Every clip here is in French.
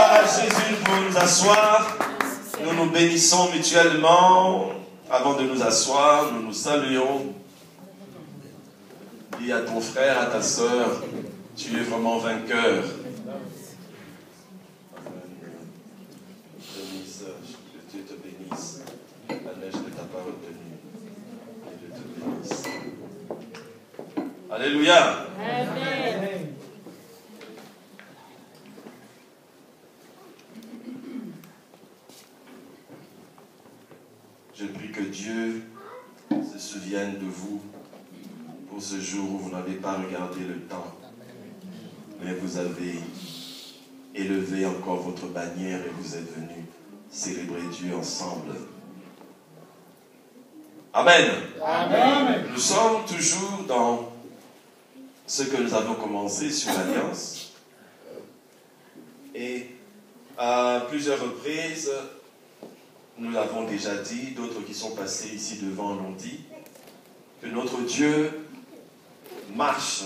Gloire à Jésus pour nous asseoir. Nous nous bénissons mutuellement. Avant de nous asseoir, nous nous saluons. Dis à ton frère, à ta sœur, tu es vraiment vainqueur. Que Dieu te bénisse. La neige ne t'a pas retenu. Que Dieu te bénisse. Alléluia. Amen. Je prie que Dieu se souvienne de vous pour ce jour où vous n'avez pas regardé le temps, mais vous avez élevé encore votre bannière et vous êtes venus célébrer Dieu ensemble. Amen. Amen. Nous sommes toujours dans ce que nous avons commencé sur l'Alliance. Et à plusieurs reprises, nous l'avons déjà dit, d'autres qui sont passés ici devant l'ont dit, que notre Dieu marche,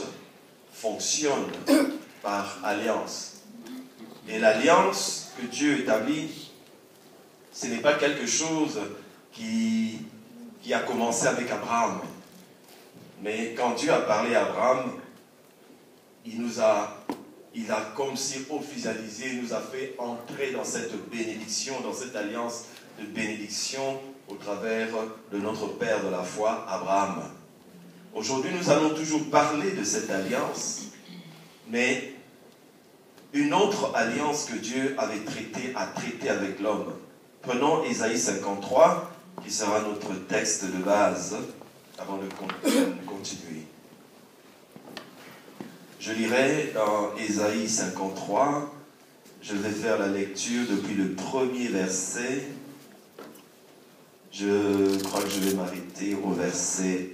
fonctionne par alliance. Et l'alliance que Dieu établit, ce n'est pas quelque chose qui a commencé avec Abraham. Mais quand Dieu a parlé à Abraham, il a comme si officialisé, il nous a fait entrer dans cette bénédiction, dans cette alliance de bénédiction au travers de notre Père de la foi, Abraham. Aujourd'hui, nous allons toujours parler de cette alliance, mais une autre alliance que Dieu a traité avec l'homme. Prenons Ésaïe 53, qui sera notre texte de base, avant de continuer. Je lirai dans Ésaïe 53, je vais faire la lecture depuis le premier verset. Je crois que je vais m'arrêter au verset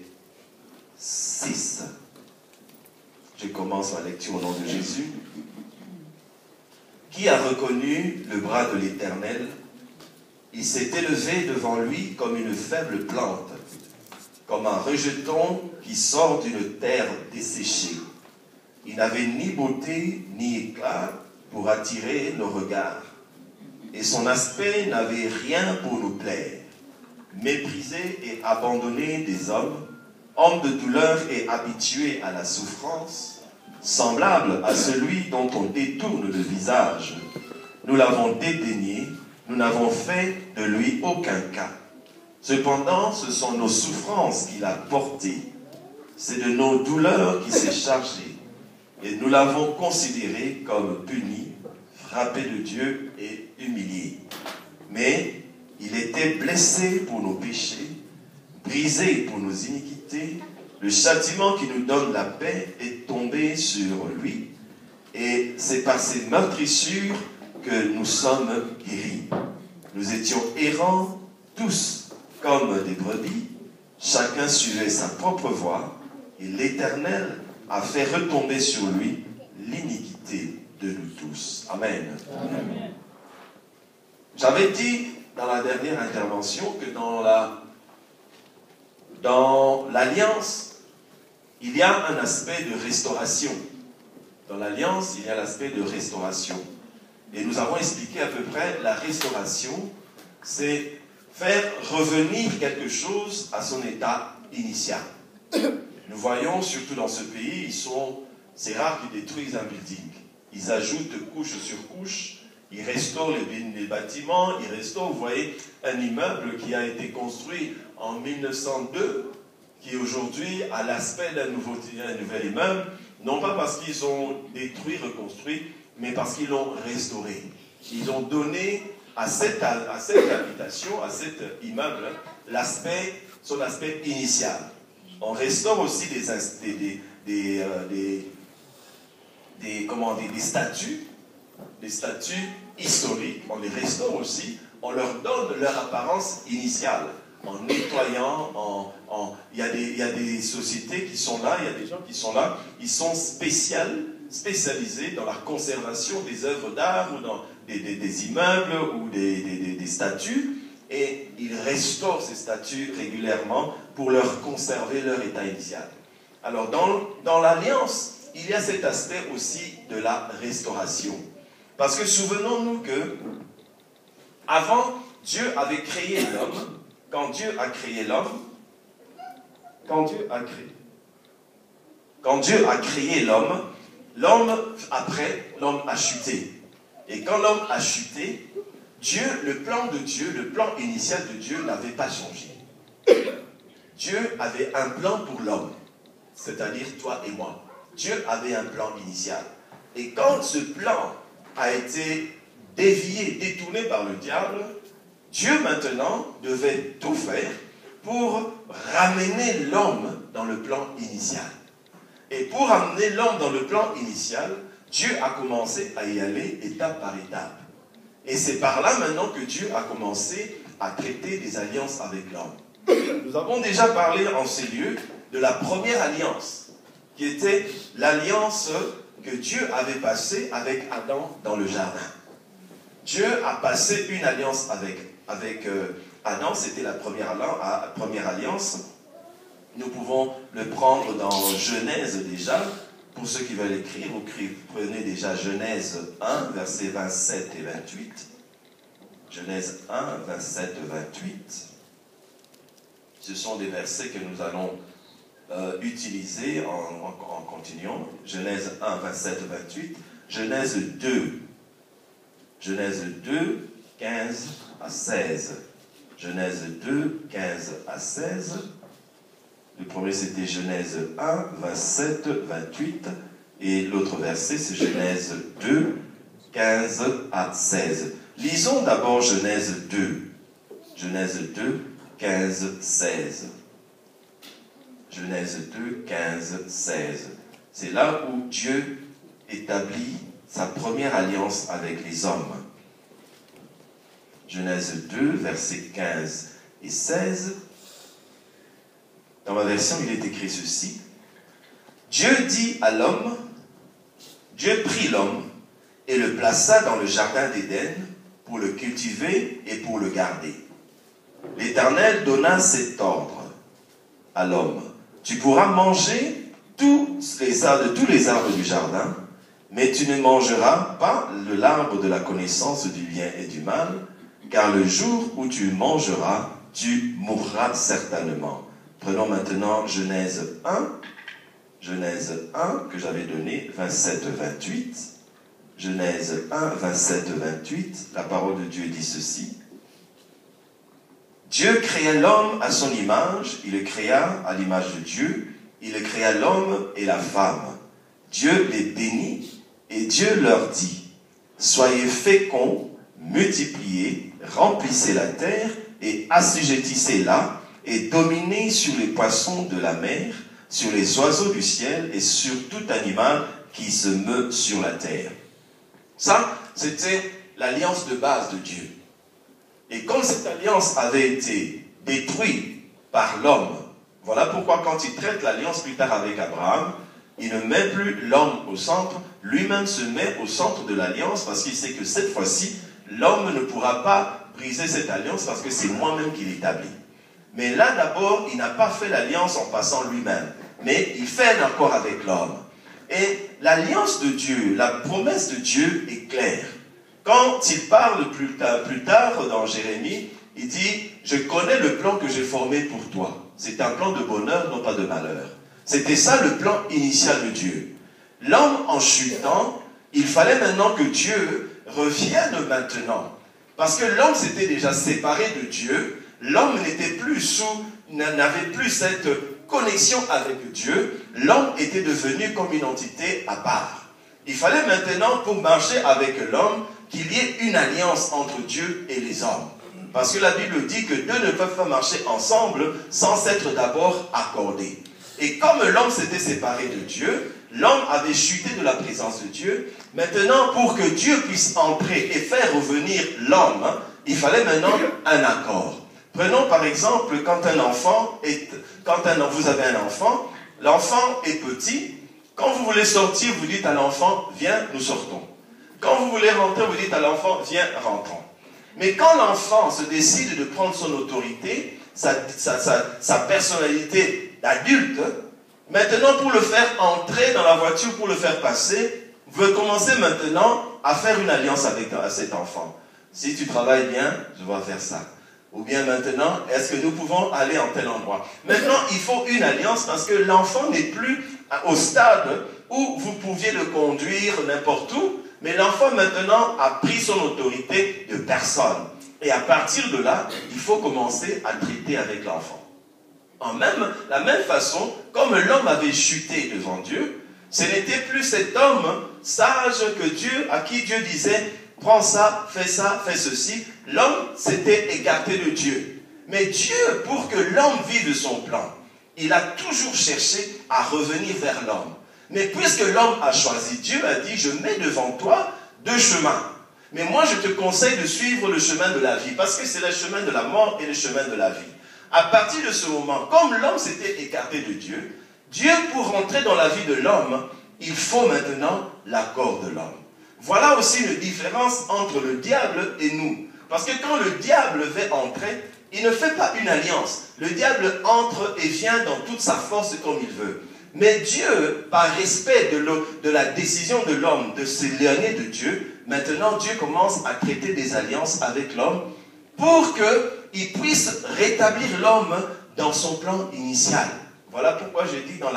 6. Je commence ma lecture au nom de Jésus. Qui a reconnu le bras de l'Éternel? Il s'est élevé devant lui comme une faible plante, comme un rejeton qui sort d'une terre desséchée. Il n'avait ni beauté ni éclat pour attirer nos regards, et son aspect n'avait rien pour nous plaire. Méprisé et abandonné des hommes, homme de douleur et habitué à la souffrance, semblable à celui dont on détourne le visage. Nous l'avons dédaigné, nous n'avons fait de lui aucun cas. Cependant, ce sont nos souffrances qu'il a portées. C'est de nos douleurs qu'il s'est chargé. Et nous l'avons considéré comme puni, frappé de Dieu et humilié. Mais il était blessé pour nos péchés, brisé pour nos iniquités. Le châtiment qui nous donne la paix est tombé sur lui. Et c'est par ses meurtrissures que nous sommes guéris. Nous étions errants tous comme des brebis. Chacun suivait sa propre voie. Et l'Éternel a fait retomber sur lui l'iniquité de nous tous. Amen. Amen. J'avais dit dans la dernière intervention que dans l'alliance, il y a un aspect de restauration. Dans l'alliance, il y a l'aspect de restauration. Et nous avons expliqué à peu près la restauration, c'est faire revenir quelque chose à son état initial. Nous voyons, surtout dans ce pays, c'est rare qu'ils détruisent un building. Ils ajoutent couche sur couche, ils restaurent les bâtiments, ils restaurent, vous voyez, un immeuble qui a été construit en 1902, qui aujourd'hui a l'aspect d'un nouvel immeuble, non pas parce qu'ils ont détruit, reconstruit, mais parce qu'ils l'ont restauré. Ils ont donné à cette habitation, à cet immeuble, son aspect initial. On restaure aussi des statues historiques. On les restaure aussi. On leur donne leur apparence initiale. En nettoyant, il y a des sociétés qui sont là, il y a des gens qui sont là, ils sont spécialisés dans la conservation des œuvres d'art ou dans des immeubles ou des statues. Et ils restaurent ces statues régulièrement pour leur conserver leur état initial. Alors, dans l'alliance, il y a cet aspect aussi de la restauration. Parce que souvenons-nous que, avant, Dieu avait créé l'homme. Quand Dieu a créé l'homme, quand Dieu a créé l'homme, après, l'homme a chuté. Et quand l'homme a chuté, Dieu, le plan de Dieu, le plan initial de Dieu n'avait pas changé. Dieu avait un plan pour l'homme, c'est-à-dire toi et moi. Dieu avait un plan initial. Et quand ce plan a été dévié, détourné par le diable, Dieu maintenant devait tout faire pour ramener l'homme dans le plan initial. Et pour amener l'homme dans le plan initial, Dieu a commencé à y aller étape par étape. Et c'est par là maintenant que Dieu a commencé à traiter des alliances avec l'homme. Nous avons déjà parlé en ces lieux de la première alliance, qui était l'alliance que Dieu avait passée avec Adam dans le jardin. Dieu a passé une alliance avec Adam, c'était la première alliance. Nous pouvons le prendre dans Genèse déjà. Pour ceux qui veulent écrire, vous prenez déjà Genèse 1, versets 27 et 28. Genèse 1, 27 et 28. Ce sont des versets que nous allons utiliser en continuant. Genèse 1, 27 et 28. Genèse 2. Genèse 2, 15 à 16. Genèse 2, 15 à 16. Le premier, c'était Genèse 1, 27, 28. Et l'autre verset, c'est Genèse 2, 15 à 16. Lisons d'abord Genèse 2. Genèse 2, 15, 16. Genèse 2, 15, 16. C'est là où Dieu établit sa première alliance avec les hommes. Genèse 2, versets 15 et 16. Dans ma version, il est écrit ceci. Dieu dit à l'homme, Dieu prit l'homme et le plaça dans le jardin d'Éden pour le cultiver et pour le garder. L'Éternel donna cet ordre à l'homme. Tu pourras manger de tous les arbres du jardin, mais tu ne mangeras pas de l'arbre de la connaissance du bien et du mal, car le jour où tu mangeras, tu mourras certainement. Prenons maintenant Genèse 1, que j'avais donné, 27-28. Genèse 1, 27-28, la parole de Dieu dit ceci. Dieu créa l'homme à son image, il le créa à l'image de Dieu, il le créa l'homme et la femme. Dieu les bénit et Dieu leur dit, soyez féconds, multipliez, remplissez la terre et assujettissez-la, et dominez sur les poissons de la mer, sur les oiseaux du ciel et sur tout animal qui se meut sur la terre. Ça, c'était l'alliance de base de Dieu. Et comme cette alliance avait été détruite par l'homme, voilà pourquoi quand il traite l'alliance plus tard avec Abraham, il ne met plus l'homme au centre, lui-même se met au centre de l'alliance parce qu'il sait que cette fois-ci, l'homme ne pourra pas briser cette alliance parce que c'est moi-même qui l'établis. Mais là, d'abord, il n'a pas fait l'alliance en passant lui-même, mais il fait un accord avec l'homme. Et l'alliance de Dieu, la promesse de Dieu est claire. Quand il parle plus tard dans Jérémie, il dit « Je connais le plan que j'ai formé pour toi. C'est un plan de bonheur, non pas de malheur. » C'était ça le plan initial de Dieu. L'homme en chutant, il fallait maintenant que Dieu revienne maintenant. Parce que l'homme s'était déjà séparé de Dieu. L'homme n'avait plus cette connexion avec Dieu. L'homme était devenu comme une entité à part. Il fallait maintenant, pour marcher avec l'homme, qu'il y ait une alliance entre Dieu et les hommes. Parce que la Bible dit que deux ne peuvent pas marcher ensemble sans s'être d'abord accordés. Et comme l'homme s'était séparé de Dieu, l'homme avait chuté de la présence de Dieu. Maintenant, pour que Dieu puisse entrer et faire revenir l'homme, il fallait maintenant un accord. Prenons par exemple, quand vous avez un enfant, l'enfant est petit. Quand vous voulez sortir, vous dites à l'enfant, viens, nous sortons. Quand vous voulez rentrer, vous dites à l'enfant, viens, rentrons. Mais quand l'enfant se décide de prendre son autorité, sa personnalité d'adulte, maintenant pour le faire entrer dans la voiture, pour le faire passer, vous commencez maintenant à faire une alliance avec cet enfant. Si tu travailles bien, je vais faire ça. Ou bien maintenant, est-ce que nous pouvons aller en tel endroit? Maintenant, il faut une alliance parce que l'enfant n'est plus au stade où vous pouviez le conduire n'importe où, mais l'enfant maintenant a pris son autorité de personne. Et à partir de là, il faut commencer à traiter avec l'enfant. La même façon, comme l'homme avait chuté devant Dieu, ce n'était plus cet homme sage que Dieu, à qui Dieu disait, prends ça, fais ceci. L'homme s'était écarté de Dieu. Mais Dieu, pour que l'homme vive son plan, il a toujours cherché à revenir vers l'homme. Mais puisque l'homme a choisi, Dieu a dit, je mets devant toi deux chemins. Mais moi, je te conseille de suivre le chemin de la vie, parce que c'est le chemin de la mort et le chemin de la vie. À partir de ce moment, comme l'homme s'était écarté de Dieu, Dieu, pour rentrer dans la vie de l'homme, il faut maintenant l'accord de l'homme. Voilà aussi une différence entre le diable et nous. Parce que quand le diable veut entrer, il ne fait pas une alliance. Le diable entre et vient dans toute sa force comme il veut. Mais Dieu, par respect de la décision de l'homme de s'éloigner de Dieu, maintenant Dieu commence à traiter des alliances avec l'homme pour qu'il puisse rétablir l'homme dans son plan initial. Voilà pourquoi je dis dans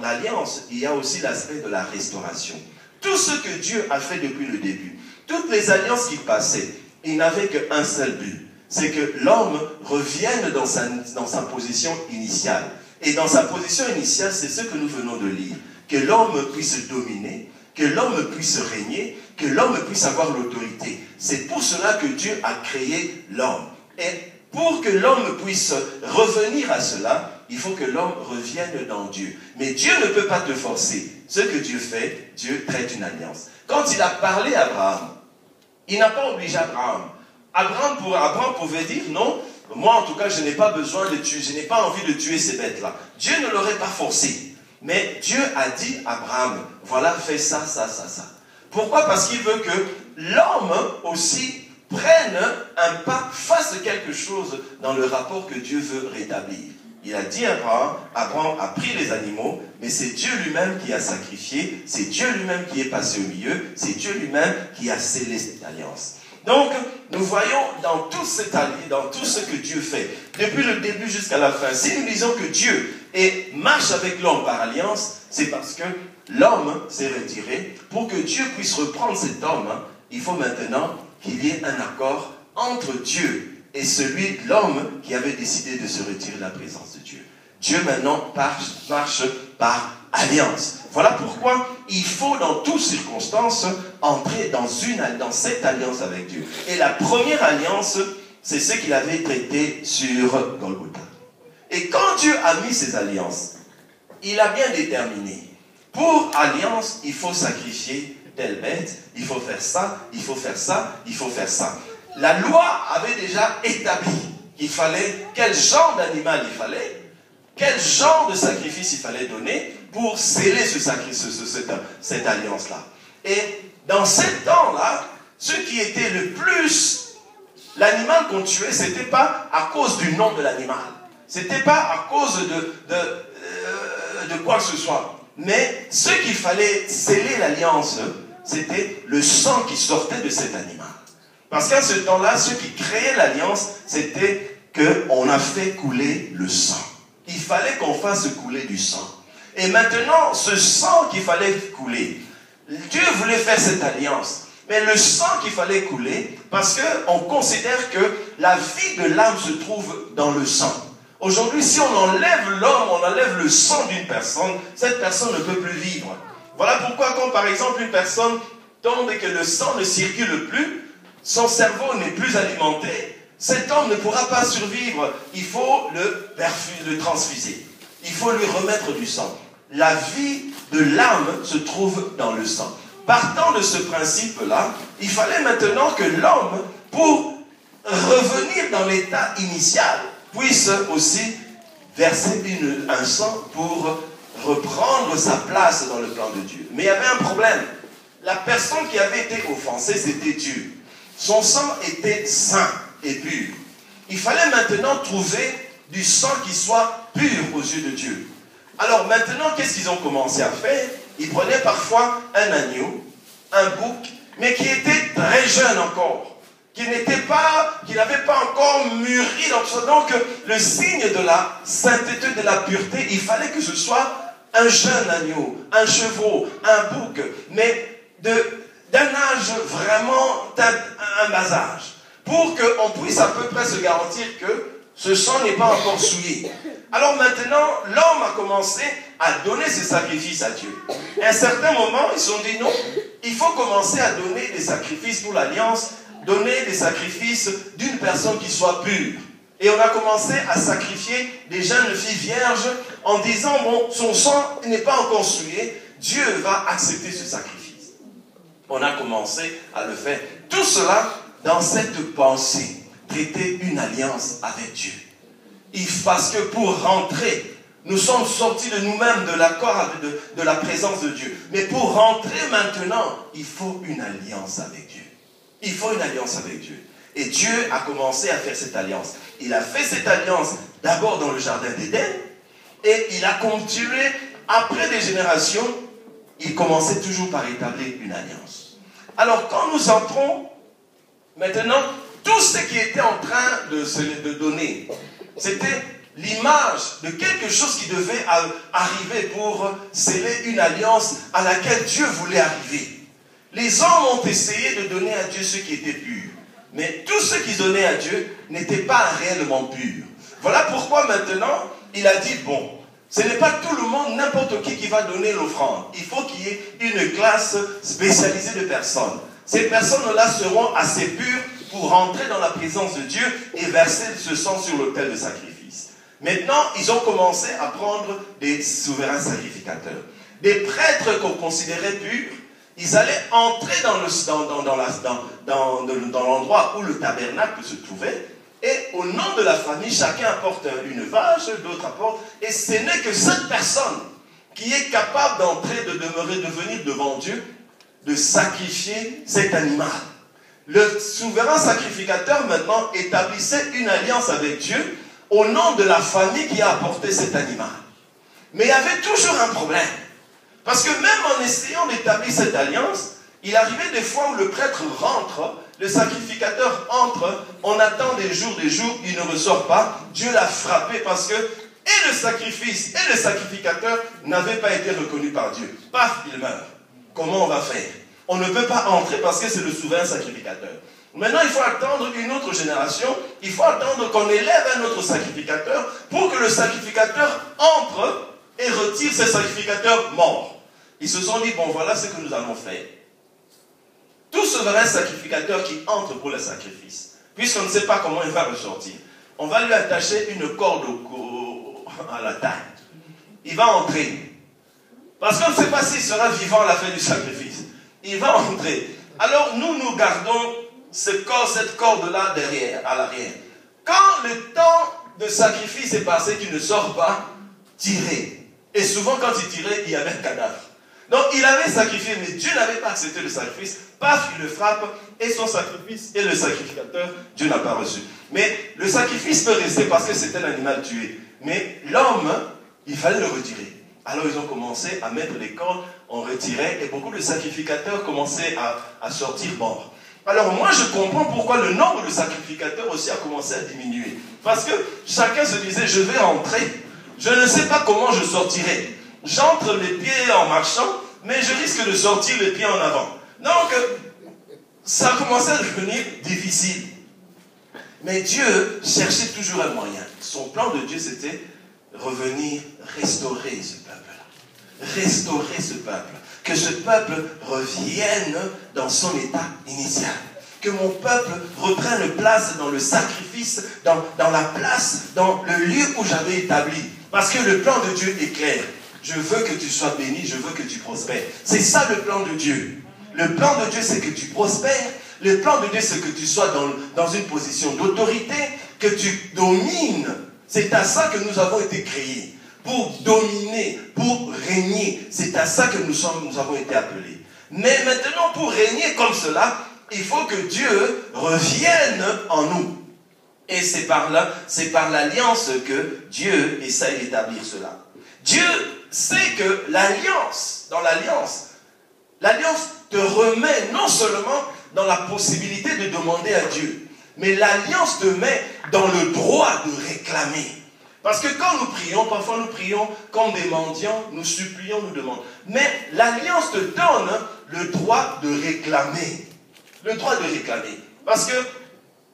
l'alliance, il y a aussi l'aspect de la restauration. Tout ce que Dieu a fait depuis le début, toutes les alliances qui passaient, il n'avait qu'un seul but. C'est que l'homme revienne dans sa position initiale. Et dans sa position initiale, c'est ce que nous venons de lire. Que l'homme puisse dominer, que l'homme puisse régner, que l'homme puisse avoir l'autorité. C'est pour cela que Dieu a créé l'homme. Et pour que l'homme puisse revenir à cela, il faut que l'homme revienne dans Dieu. Mais Dieu ne peut pas te forcer. Ce que Dieu fait, Dieu traite une alliance. Quand il a parlé à Abraham, il n'a pas obligé Abraham. Abraham pouvait dire non, moi en tout cas je n'ai pas besoin de tuer, je n'ai pas envie de tuer ces bêtes-là. Dieu ne l'aurait pas forcé. Mais Dieu a dit à Abraham, voilà, fais ça, ça, ça, ça. Pourquoi? Parce qu'il veut que l'homme aussi prenne un pas, fasse quelque chose dans le rapport que Dieu veut rétablir. Il a dit à Abraham, Abraham a pris les animaux, mais c'est Dieu lui-même qui a sacrifié, c'est Dieu lui-même qui est passé au milieu, c'est Dieu lui-même qui a scellé cette alliance. Donc, nous voyons dans tout ce que Dieu fait, depuis le début jusqu'à la fin, si nous disons que Dieu marche avec l'homme par alliance, c'est parce que l'homme s'est retiré. Pour que Dieu puisse reprendre cet homme, il faut maintenant qu'il y ait un accord entre Dieu et l'homme qui avait décidé de se retirer de la présence de Dieu. Dieu maintenant marche par alliance. Voilà pourquoi il faut dans toutes circonstances entrer dans cette alliance avec Dieu. Et la première alliance, c'est ce qu'il avait traité sur Golgotha. Et quand Dieu a mis ses alliances, il a bien déterminé. Pour alliance, il faut sacrifier telle bête, il faut faire ça, il faut faire ça, il faut faire ça. La loi avait déjà établi qu'il fallait, quel genre d'animal il fallait, quel genre de sacrifice il fallait donner pour sceller cette alliance-là. Et dans ces temps-là, ce qui était le plus, l'animal qu'on tuait, ce n'était pas à cause du nom de l'animal. Ce n'était pas à cause de quoi que ce soit. Mais ce qu'il fallait sceller l'alliance, c'était le sang qui sortait de cet animal. Parce qu'à ce temps-là, ce qui créait l'alliance, c'était qu'on a fait couler le sang. Il fallait qu'on fasse couler du sang. Et maintenant, ce sang qu'il fallait couler, Dieu voulait faire cette alliance. Mais le sang qu'il fallait couler, parce qu'on considère que la vie de l'âme se trouve dans le sang. Aujourd'hui, si on enlève l'homme, on enlève le sang d'une personne, cette personne ne peut plus vivre. Voilà pourquoi quand par exemple une personne tombe et que le sang ne circule plus, son cerveau n'est plus alimenté, cet homme ne pourra pas survivre. Il faut le transfuser. Il faut lui remettre du sang. La vie de l'âme se trouve dans le sang. Partant de ce principe-là, il fallait maintenant que l'homme, pour revenir dans l'état initial, puisse aussi verser un sang pour reprendre sa place dans le plan de Dieu. Mais il y avait un problème. La personne qui avait été offensée, c'était Dieu. Son sang était saint et pur. Il fallait maintenant trouver du sang qui soit pur aux yeux de Dieu. Alors maintenant, qu'est-ce qu'ils ont commencé à faire? Ils prenaient parfois un agneau, un bouc, mais qui était très jeune encore, qui n'avait pas encore mûri dans tout ça. Donc, le signe de la sainteté, de la pureté, il fallait que ce soit un jeune agneau, un chevreau, un bouc, mais d'un âge vraiment, un bas âge, pour qu'on puisse à peu près se garantir que ce sang n'est pas encore souillé. Alors maintenant, l'homme a commencé à donner ses sacrifices à Dieu. À un certain moment, ils se sont dit non, il faut commencer à donner des sacrifices pour l'alliance, donner des sacrifices d'une personne qui soit pure. Et on a commencé à sacrifier des jeunes filles vierges en disant, bon, son sang n'est pas encore souillé, Dieu va accepter ce sacrifice. On a commencé à le faire. Tout cela dans cette pensée, traiter une alliance avec Dieu. Parce que pour rentrer, nous sommes sortis de nous-mêmes, de l'accord, de la présence de Dieu. Mais pour rentrer maintenant, il faut une alliance avec Dieu. Il faut une alliance avec Dieu. Et Dieu a commencé à faire cette alliance. Il a fait cette alliance d'abord dans le jardin d'Éden, et il a continué, après des générations, il commençait toujours par établir une alliance. Alors quand nous entrons, maintenant, tout ce qui était en train de donner, c'était l'image de quelque chose qui devait arriver pour sceller une alliance à laquelle Dieu voulait arriver. Les hommes ont essayé de donner à Dieu ce qui était pur. Mais tout ce qu'ils donnaient à Dieu n'était pas réellement pur. Voilà pourquoi maintenant, il a dit, bon, ce n'est pas tout le monde, n'importe qui va donner l'offrande. Il faut qu'il y ait une classe spécialisée de personnes. Ces personnes-là seront assez pures pour rentrer dans la présence de Dieu et verser ce sang sur l'autel de sacrifice. Maintenant, ils ont commencé à prendre des souverains sacrificateurs. Des prêtres qu'on considérait purs, ils allaient entrer dans l'endroit où le tabernacle se trouvait, et au nom de la famille, chacun apporte une vache, d'autres apportent, et ce n'est que cette personne qui est capable d'entrer, de demeurer, de venir devant Dieu, de sacrifier cet animal. Le souverain sacrificateur maintenant établissait une alliance avec Dieu au nom de la famille qui a apporté cet animal. Mais il y avait toujours un problème. Parce que même en essayant d'établir cette alliance, il arrivait des fois où le prêtre rentre, le sacrificateur entre, on attend des jours, il ne ressort pas. Dieu l'a frappé parce que et le sacrifice et le sacrificateur n'avaient pas été reconnus par Dieu. Paf, il meurt. Comment on va faire? On ne peut pas entrer parce que c'est le souverain sacrificateur. Maintenant, il faut attendre une autre génération. Il faut attendre qu'on élève un autre sacrificateur pour que le sacrificateur entre et retire ces sacrificateurs morts. Ils se sont dit, bon, voilà ce que nous allons faire. Tout souverain sacrificateur qui entre pour le sacrifice, puisqu'on ne sait pas comment il va ressortir, on va lui attacher une corde à la taille. Il va entrer. Parce qu'on ne sait pas s'il sera vivant à la fin du sacrifice. Il va entrer. Alors nous gardons cette corde-là derrière, à l'arrière. Quand le temps de sacrifice est passé, qu'il ne sort pas, tirez. Et souvent quand il tirait, il y avait un cadavre. Donc il avait sacrifié, mais Dieu n'avait pas accepté le sacrifice. Paf, il le frappe, et son sacrifice, et le sacrificateur, Dieu n'a pas reçu. Mais le sacrifice peut rester parce que c'est un animal tué. Mais l'homme, il fallait le retirer. Alors ils ont commencé à mettre les cordes, on retirait, et beaucoup de sacrificateurs commençaient à sortir morts. Alors moi je comprends pourquoi le nombre de sacrificateurs aussi a commencé à diminuer. Parce que chacun se disait, je vais entrer, je ne sais pas comment je sortirai. J'entre les pieds en marchant, mais je risque de sortir les pieds en avant. Donc, ça a commencé à devenir difficile. Mais Dieu cherchait toujours un moyen. Son plan de Dieu, c'était revenir, restaurer ce peuple-là. Restaurer ce peuple. Que ce peuple revienne dans son état initial. Que mon peuple reprenne place dans le sacrifice, dans la place, dans le lieu où j'avais établi. Parce que le plan de Dieu est clair. Je veux que tu sois béni, je veux que tu prospères. C'est ça le plan de Dieu. Le plan de Dieu, c'est que tu prospères. Le plan de Dieu, c'est que tu sois dans une position d'autorité, que tu domines. C'est à ça que nous avons été créés. Pour dominer, pour régner. C'est à ça que nous avons été appelés. Mais maintenant, pour régner comme cela, il faut que Dieu revienne en nous. Et c'est par l'alliance que Dieu essaie d'établir cela. Dieu sait que l'alliance, dans l'alliance, L'alliance te remet non seulement dans la possibilité de demander à Dieu, mais l'alliance te met dans le droit de réclamer. Parce que quand nous prions, parfois nous prions comme des mendiants, nous supplions, nous demandons. Mais l'alliance te donne le droit de réclamer. Le droit de réclamer. Parce que,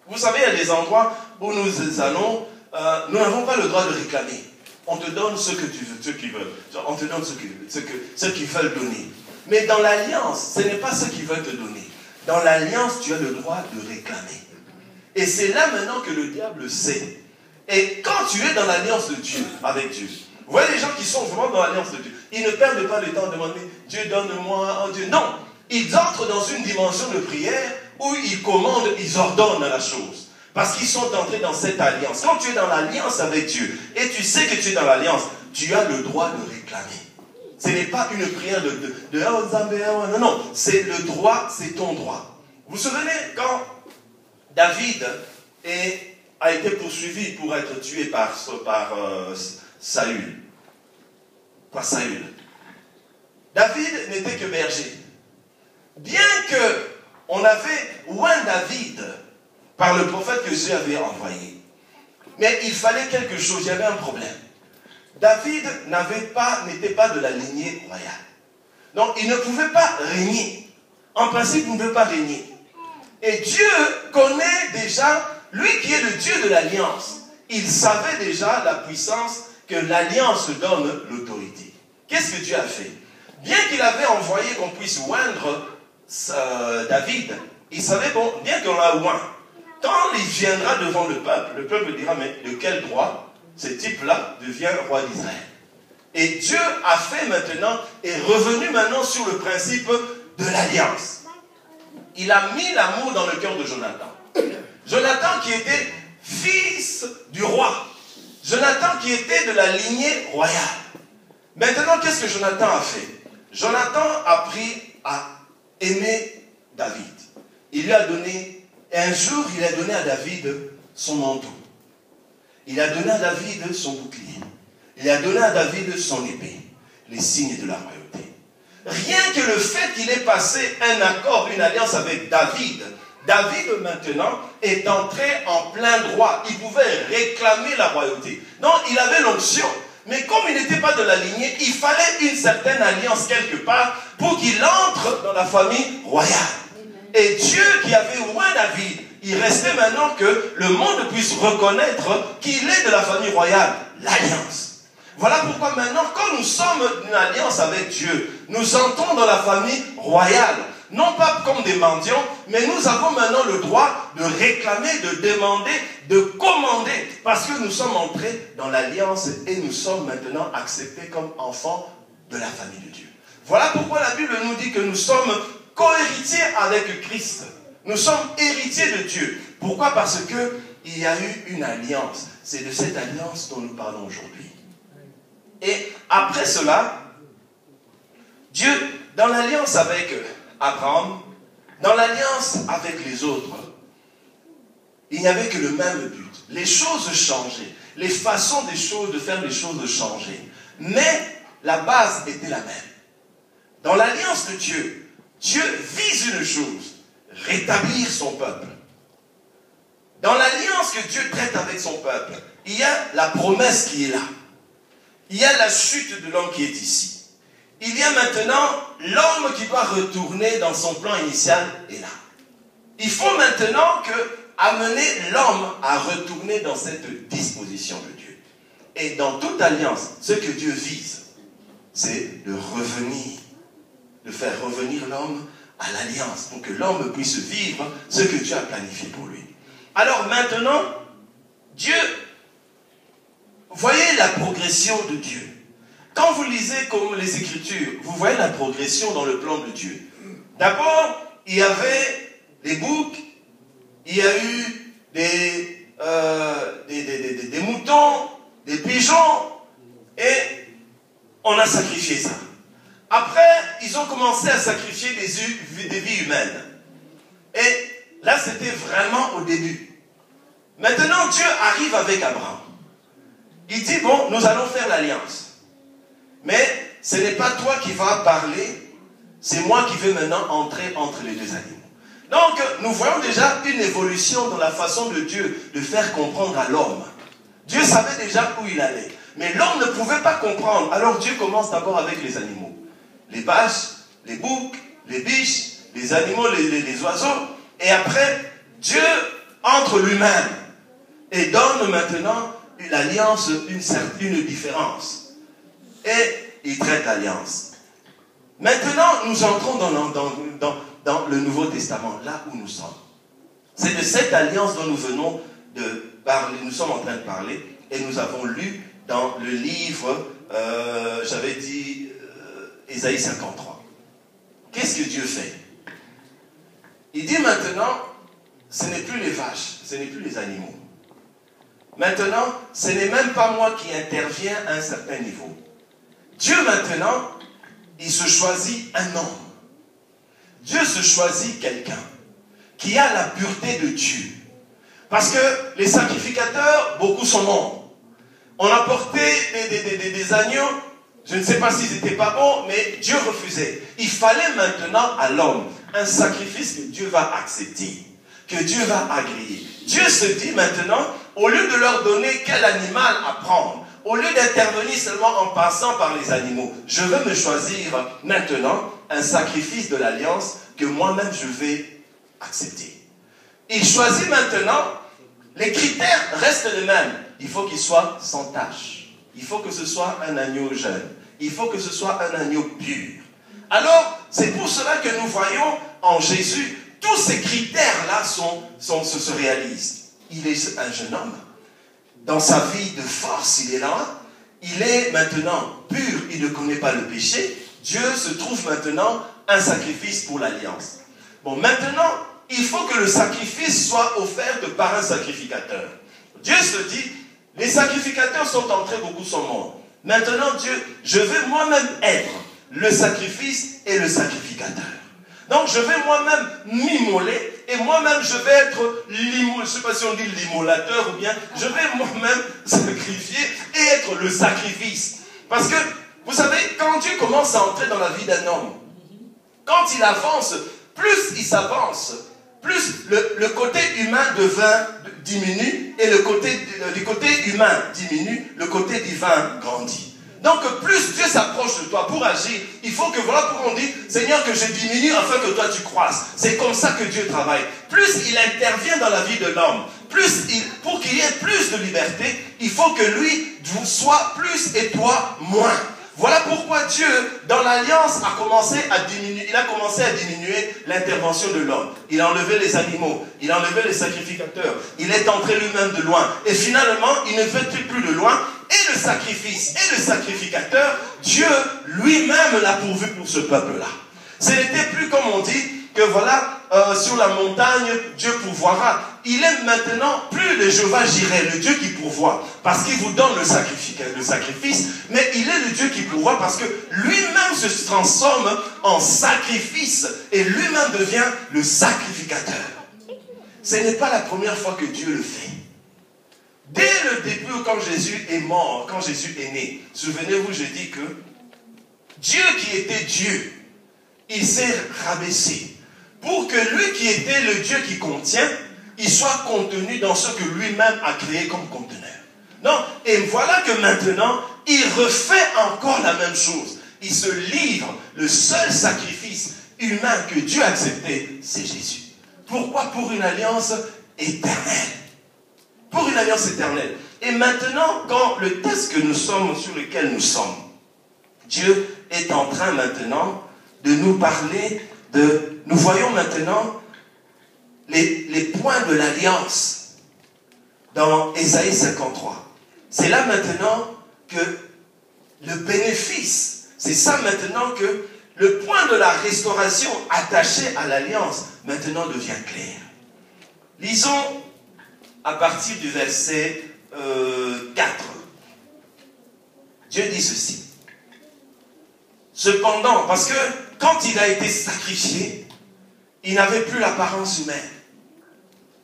vous savez, il y a des endroits où nous allons, nous n'avons pas le droit de réclamer. On te donne ce que tu veux, ce qu'ils veulent. On te donne ce qu'ils veulent donner. Mais dans l'alliance, ce n'est pas ce qu'ils veulent te donner. Dans l'alliance, tu as le droit de réclamer. Et c'est là maintenant que le diable sait. Et quand tu es dans l'alliance de Dieu, avec Dieu, vous voyez les gens qui sont vraiment dans l'alliance de Dieu, ils ne perdent pas le temps à demander, Dieu donne-moi, oh Dieu. Non, ils entrent dans une dimension de prière où ils commandent, ils ordonnent la chose. Parce qu'ils sont entrés dans cette alliance. Quand tu es dans l'alliance avec Dieu, et tu sais que tu es dans l'alliance, tu as le droit de réclamer. Ce n'est pas une prière de oh, Zambé, oh, non, non, c'est le droit, c'est ton droit. Vous vous souvenez quand David a été poursuivi pour être tué par Saül. Par Saül. David n'était que berger. Bien qu'on avait oint David par le prophète que Dieu avait envoyé. Mais il fallait quelque chose, il y avait un problème. David n'était pas de la lignée royale. Donc il ne pouvait pas régner. En principe, il ne pouvait pas régner. Et Dieu connaît déjà, lui qui est le Dieu de l'alliance, il savait déjà la puissance que l'alliance donne l'autorité. Qu'est-ce que Dieu a fait? Bien qu'il avait envoyé qu'on puisse oindre David, il savait, bon, bien qu'on l'a oint, quand il viendra devant le peuple dira, mais de quel droit ce type-là devient roi d'Israël? Et Dieu a fait maintenant, est revenu maintenant sur le principe de l'alliance. Il a mis l'amour dans le cœur de Jonathan. Jonathan qui était fils du roi. Jonathan qui était de la lignée royale. Maintenant, qu'est-ce que Jonathan a fait? Jonathan a appris à aimer David. Il lui a donné, un jour, il a donné à David son manteau. Il a donné à David son bouclier. Il a donné à David son épée. Les signes de la royauté. Rien que le fait qu'il ait passé un accord, une alliance avec David, David maintenant est entré en plein droit. Il pouvait réclamer la royauté. Donc il avait l'onction. Mais comme il n'était pas de la lignée, il fallait une certaine alliance quelque part pour qu'il entre dans la famille royale. Et Dieu qui avait oint David, il restait maintenant que le monde puisse reconnaître qu'il est de la famille royale, l'alliance. Voilà pourquoi maintenant, quand nous sommes d'une alliance avec Dieu, nous entrons dans la famille royale. Non pas comme des mendiants, mais nous avons maintenant le droit de réclamer, de demander, de commander. Parce que nous sommes entrés dans l'alliance et nous sommes maintenant acceptés comme enfants de la famille de Dieu. Voilà pourquoi la Bible nous dit que nous sommes co-héritiers avec Christ. Nous sommes héritiers de Dieu. Pourquoi? Parce qu'il y a eu une alliance. C'est de cette alliance dont nous parlons aujourd'hui. Et après cela, Dieu, dans l'alliance avec Abraham, dans l'alliance avec les autres, il n'y avait que le même but. Les choses changeaient. Les façons des choses, de faire les choses changeaient. Mais la base était la même. Dans l'alliance de Dieu, Dieu vise une chose, rétablir son peuple. Dans l'alliance que Dieu traite avec son peuple, il y a la promesse qui est là. Il y a la chute de l'homme qui est ici. Il y a maintenant l'homme qui doit retourner dans son plan initial est là. Il faut maintenant amener l'homme à retourner dans cette disposition de Dieu. Et dans toute alliance, ce que Dieu vise, c'est de revenir, de faire revenir l'homme à l'alliance, pour que l'homme puisse vivre ce que Dieu a planifié pour lui. Alors maintenant, Dieu, voyez la progression de Dieu. Quand vous lisez comme les Écritures, vous voyez la progression dans le plan de Dieu. D'abord, il y avait des boucs, il y a eu des moutons, des pigeons, et on a sacrifié ça. Après, ils ont commencé à sacrifier des vies humaines. Et là, c'était vraiment au début. Maintenant, Dieu arrive avec Abraham. Il dit, bon, nous allons faire l'alliance. Mais ce n'est pas toi qui vas parler C'est moi qui vais maintenant entrer entre les deux animaux. Donc, nous voyons déjà une évolution dans la façon de Dieu de faire comprendre à l'homme. Dieu savait déjà où il allait. Mais l'homme ne pouvait pas comprendre. Alors Dieu commence d'abord avec les animaux. Les vaches, les boucs, les biches, les animaux, les oiseaux. Et après, Dieu entre lui-même et donne maintenant l'alliance, une différence. Et il traite l'alliance. Maintenant, nous entrons dans le Nouveau Testament, là où nous sommes. C'est de cette alliance dont nous venons de parler, nous sommes en train de parler, et nous avons lu dans le livre, j'avais dit, Ésaïe 53. Qu'est-ce que Dieu fait? Il dit maintenant, ce n'est plus les vaches, ce n'est plus les animaux. Maintenant, ce n'est même pas moi qui interviens à un certain niveau. Dieu maintenant, il se choisit un homme. Dieu se choisit quelqu'un qui a la pureté de Dieu. Parce que les sacrificateurs, beaucoup sont morts. On apportait des agneaux, je ne sais pas s'ils n'étaient pas bons, mais Dieu refusait. Il fallait maintenant à l'homme un sacrifice que Dieu va accepter, que Dieu va agréer. Dieu se dit maintenant, au lieu de leur donner quel animal à prendre, au lieu d'intervenir seulement en passant par les animaux, je vais me choisir maintenant un sacrifice de l'alliance que moi-même je vais accepter. Il choisit maintenant, les critères restent les mêmes. Il faut qu'il soit sans tache. Il faut que ce soit un agneau jeune. Il faut que ce soit un agneau pur. Alors, c'est pour cela que nous voyons en Jésus, tous ces critères-là se réalisent. Il est un jeune homme. Dans sa vie de force, il est là. Il est maintenant pur. Il ne connaît pas le péché. Dieu se trouve maintenant un sacrifice pour l'alliance. Bon, maintenant, il faut que le sacrifice soit offert par un sacrificateur. Dieu se dit, les sacrificateurs sont entrés, beaucoup sont morts. Maintenant, Dieu, je vais moi-même être le sacrifice et le sacrificateur. Donc, je vais moi-même m'immoler et moi-même, je vais être je ne sais pas si on dit l'immolateur ou bien, je vais moi-même sacrifier et être le sacrifice. Parce que, vous savez, quand Dieu commence à entrer dans la vie d'un homme, quand il avance, plus il s'avance, plus le côté humain diminue et le côté humain diminue, le côté divin grandit. Donc plus Dieu s'approche de toi pour agir, il faut que voilà pourquoi on dit Seigneur que je diminue afin que toi tu croisses. C'est comme ça que Dieu travaille. Plus il intervient dans la vie de l'homme, pour qu'il y ait plus de liberté, il faut que lui soit plus et toi moins. Voilà pourquoi Dieu, dans l'alliance, a commencé à diminuer l'intervention de l'homme. Il a enlevé les animaux, il a enlevé les sacrificateurs, il est entré lui-même de loin. Et finalement, il ne fait plus de loin. Et le sacrifice et le sacrificateur, Dieu lui-même l'a pourvu pour ce peuple-là. Ce n'était plus comme on dit, que voilà, sur la montagne, Dieu pourvoira. Il est maintenant plus le Jéhovah Jireh, le Dieu qui pourvoit, parce qu'il vous donne le sacrifice, mais il est le Dieu qui pourvoit parce que lui-même se transforme en sacrifice et lui-même devient le sacrificateur. Ce n'est pas la première fois que Dieu le fait. Dès le début, quand Jésus est mort, quand Jésus est né, souvenez-vous, je dis que Dieu qui était Dieu, il s'est rabaissé pour que lui qui était le Dieu qui contient, il soit contenu dans ce que lui-même a créé comme conteneur. Non, et voilà que maintenant, il refait encore la même chose. Il se livre, le seul sacrifice humain que Dieu a accepté, c'est Jésus. Pourquoi? Pour une alliance éternelle. Pour une alliance éternelle. Et maintenant, quand le texte que nous sommes, sur lequel nous sommes, Dieu est en train maintenant de nous parler de... Nous voyons maintenant les points de l'alliance dans Ésaïe 53. C'est là maintenant que le bénéfice, c'est ça maintenant que le point de la restauration attaché à l'alliance maintenant devient clair. Lisons à partir du verset 4. Dieu dit ceci. Cependant, parce que quand il a été sacrifié, il n'avait plus l'apparence humaine.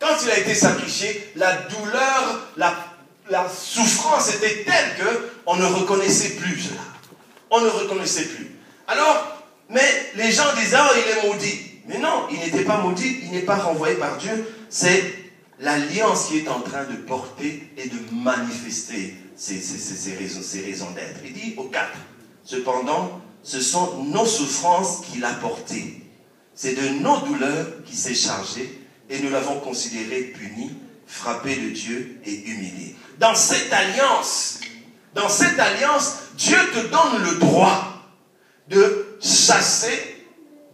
Quand il a été sacrifié, la douleur, la souffrance était telle qu'on ne reconnaissait plus cela. On ne reconnaissait plus. Alors, Mais les gens disaient, oh, il est maudit. Mais non, il n'était pas maudit, il n'est pas renvoyé par Dieu. C'est l'alliance qui est en train de porter et de manifester ces raisons d'être. Il dit au 4, cependant, ce sont nos souffrances qu'il a portées. C'est de nos douleurs qu'il s'est chargé et nous l'avons considéré puni, frappé de Dieu et humilié. Dans cette alliance, Dieu te donne le droit de chasser,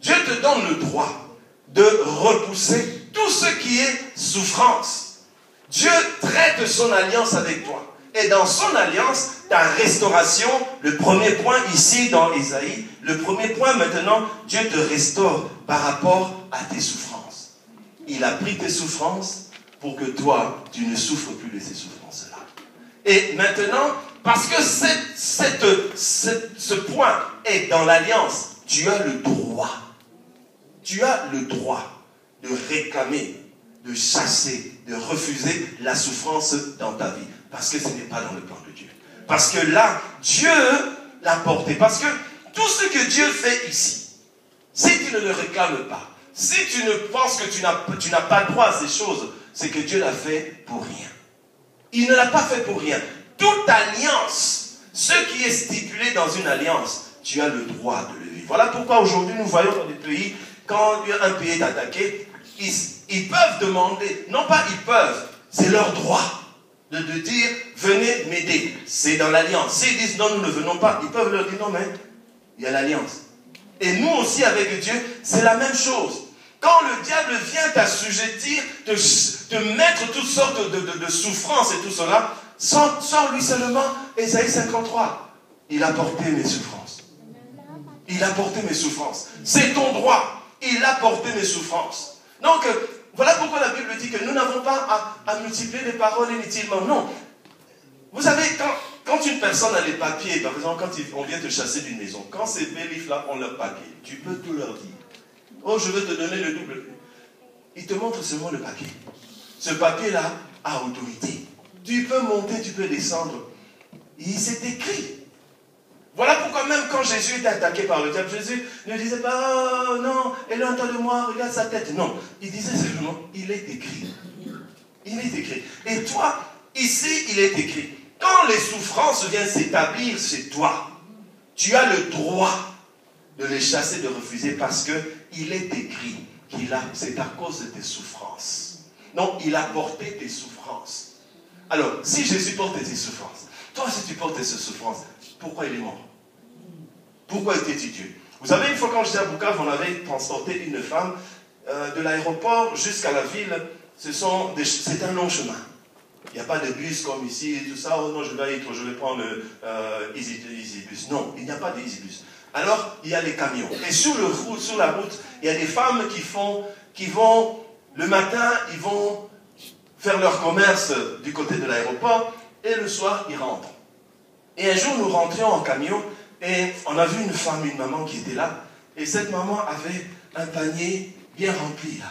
Dieu te donne le droit de repousser tout ce qui est souffrance. Dieu traite son alliance avec toi. Et dans son alliance, ta restauration, le premier point ici dans Ésaïe, le premier point maintenant, Dieu te restaure par rapport à tes souffrances. Il a pris tes souffrances pour que toi, tu ne souffres plus de ces souffrances-là. Et maintenant, parce que ce point est dans l'alliance, tu as le droit de réclamer, de chasser, de refuser la souffrance dans ta vie. Parce que ce n'est pas dans le plan de Dieu. Parce que là, Dieu l'a porté. Parce que tout ce que Dieu fait ici, si tu ne le réclames pas, si tu ne penses que tu n'as pas droit à ces choses, c'est que Dieu l'a fait pour rien. Il ne l'a pas fait pour rien. Toute alliance, ce qui est stipulé dans une alliance, tu as le droit de le vivre. Voilà pourquoi aujourd'hui nous voyons dans des pays, quand un pays est attaqué, ils peuvent demander, non pas ils peuvent, c'est leur droit de dire, venez m'aider. C'est dans l'alliance. S'ils disent non, nous ne venons pas, ils peuvent leur dire non, mais il y a l'alliance. Et nous aussi avec Dieu, c'est la même chose. Quand le diable vient t'assujettir, te mettre toutes sortes de souffrances et tout cela, sors-lui seulement Ésaïe 53. Il a porté mes souffrances. Il a porté mes souffrances. C'est ton droit. Il a porté mes souffrances. Donc, voilà pourquoi la Bible dit que nous n'avons pas à multiplier les paroles inutilement. Non. Vous savez, quand une personne a les papiers, par exemple, quand on vient te chasser d'une maison, quand ces vérifs-là ont leurs papiers, tu peux tout leur dire. Oh, je veux te donner le double. Ils te montrent seulement le papier. Ce papier-là a autorité. Tu peux monter, tu peux descendre. C'est écrit. Voilà pourquoi même quand Jésus était attaqué par le diable, Jésus ne disait pas, oh non, éloigne-toi de moi, regarde sa tête. Non, il disait simplement, il est écrit. Il est écrit. Et toi, ici, il est écrit. Quand les souffrances viennent s'établir chez toi, tu as le droit de les chasser, de refuser, parce qu'il est écrit c'est à cause de tes souffrances. Non, il a porté tes souffrances. Alors, si Jésus portait tes souffrances, toi, si tu portes tes souffrances, pourquoi il est mort? Pourquoi était-il Dieu? Vous savez, une fois quand j'étais à Bukavu, on avait transporté une femme de l'aéroport jusqu'à la ville. C'est un long chemin. Il n'y a pas de bus comme ici et tout ça. Oh non, je vais prendre le EasyBus. Non, il n'y a pas de EasyBus. Alors, il y a les camions. Et sur la route, il y a des femmes qui vont, le matin, ils vont faire leur commerce du côté de l'aéroport et le soir, ils rentrent. Et un jour, nous rentrions en camion et on a vu une femme, une maman qui était là. Et cette maman avait un panier bien rempli là.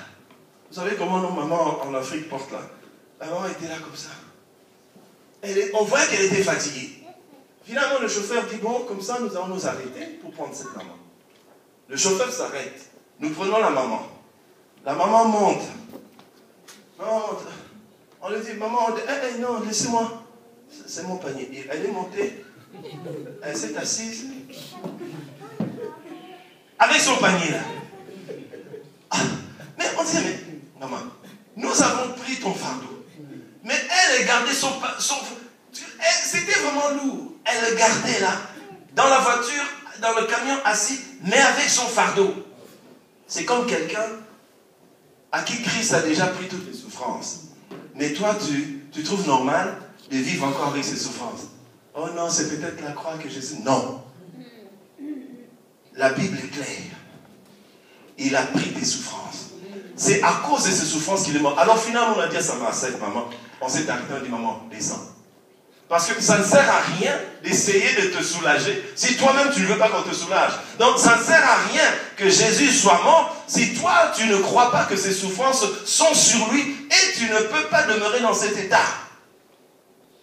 Vous savez comment nos mamans en Afrique portent là? La maman était là comme ça. On voyait qu'elle était fatiguée. Finalement, le chauffeur dit, bon, comme ça, nous allons nous arrêter pour prendre cette maman. Le chauffeur s'arrête. Nous prenons la maman. La maman monte. On lui dit, maman, non, laissez-moi. C'est mon panier. Et elle est montée. Elle s'est assise. Avec son panier là. Ah, mais on disait, mais maman, nous avons pris ton fardeau. Mais elle a gardé son c'était vraiment lourd. Elle le gardait là, dans la voiture, dans le camion, assis, mais avec son fardeau. C'est comme quelqu'un à qui Christ a déjà pris toutes les souffrances. Mais toi, tu trouves normal de vivre encore avec ces souffrances. Oh non, c'est peut-être la croix que Jésus... Non. La Bible est claire. Il a pris tes souffrances. C'est à cause de ces souffrances qu'il est mort. Alors finalement, on a dit à sa maman, on s'est arrêté, on dit, maman, descends. Parce que ça ne sert à rien d'essayer de te soulager si toi-même tu ne veux pas qu'on te soulage. Donc ça ne sert à rien que Jésus soit mort si toi tu ne crois pas que ces souffrances sont sur lui et tu ne peux pas demeurer dans cet état.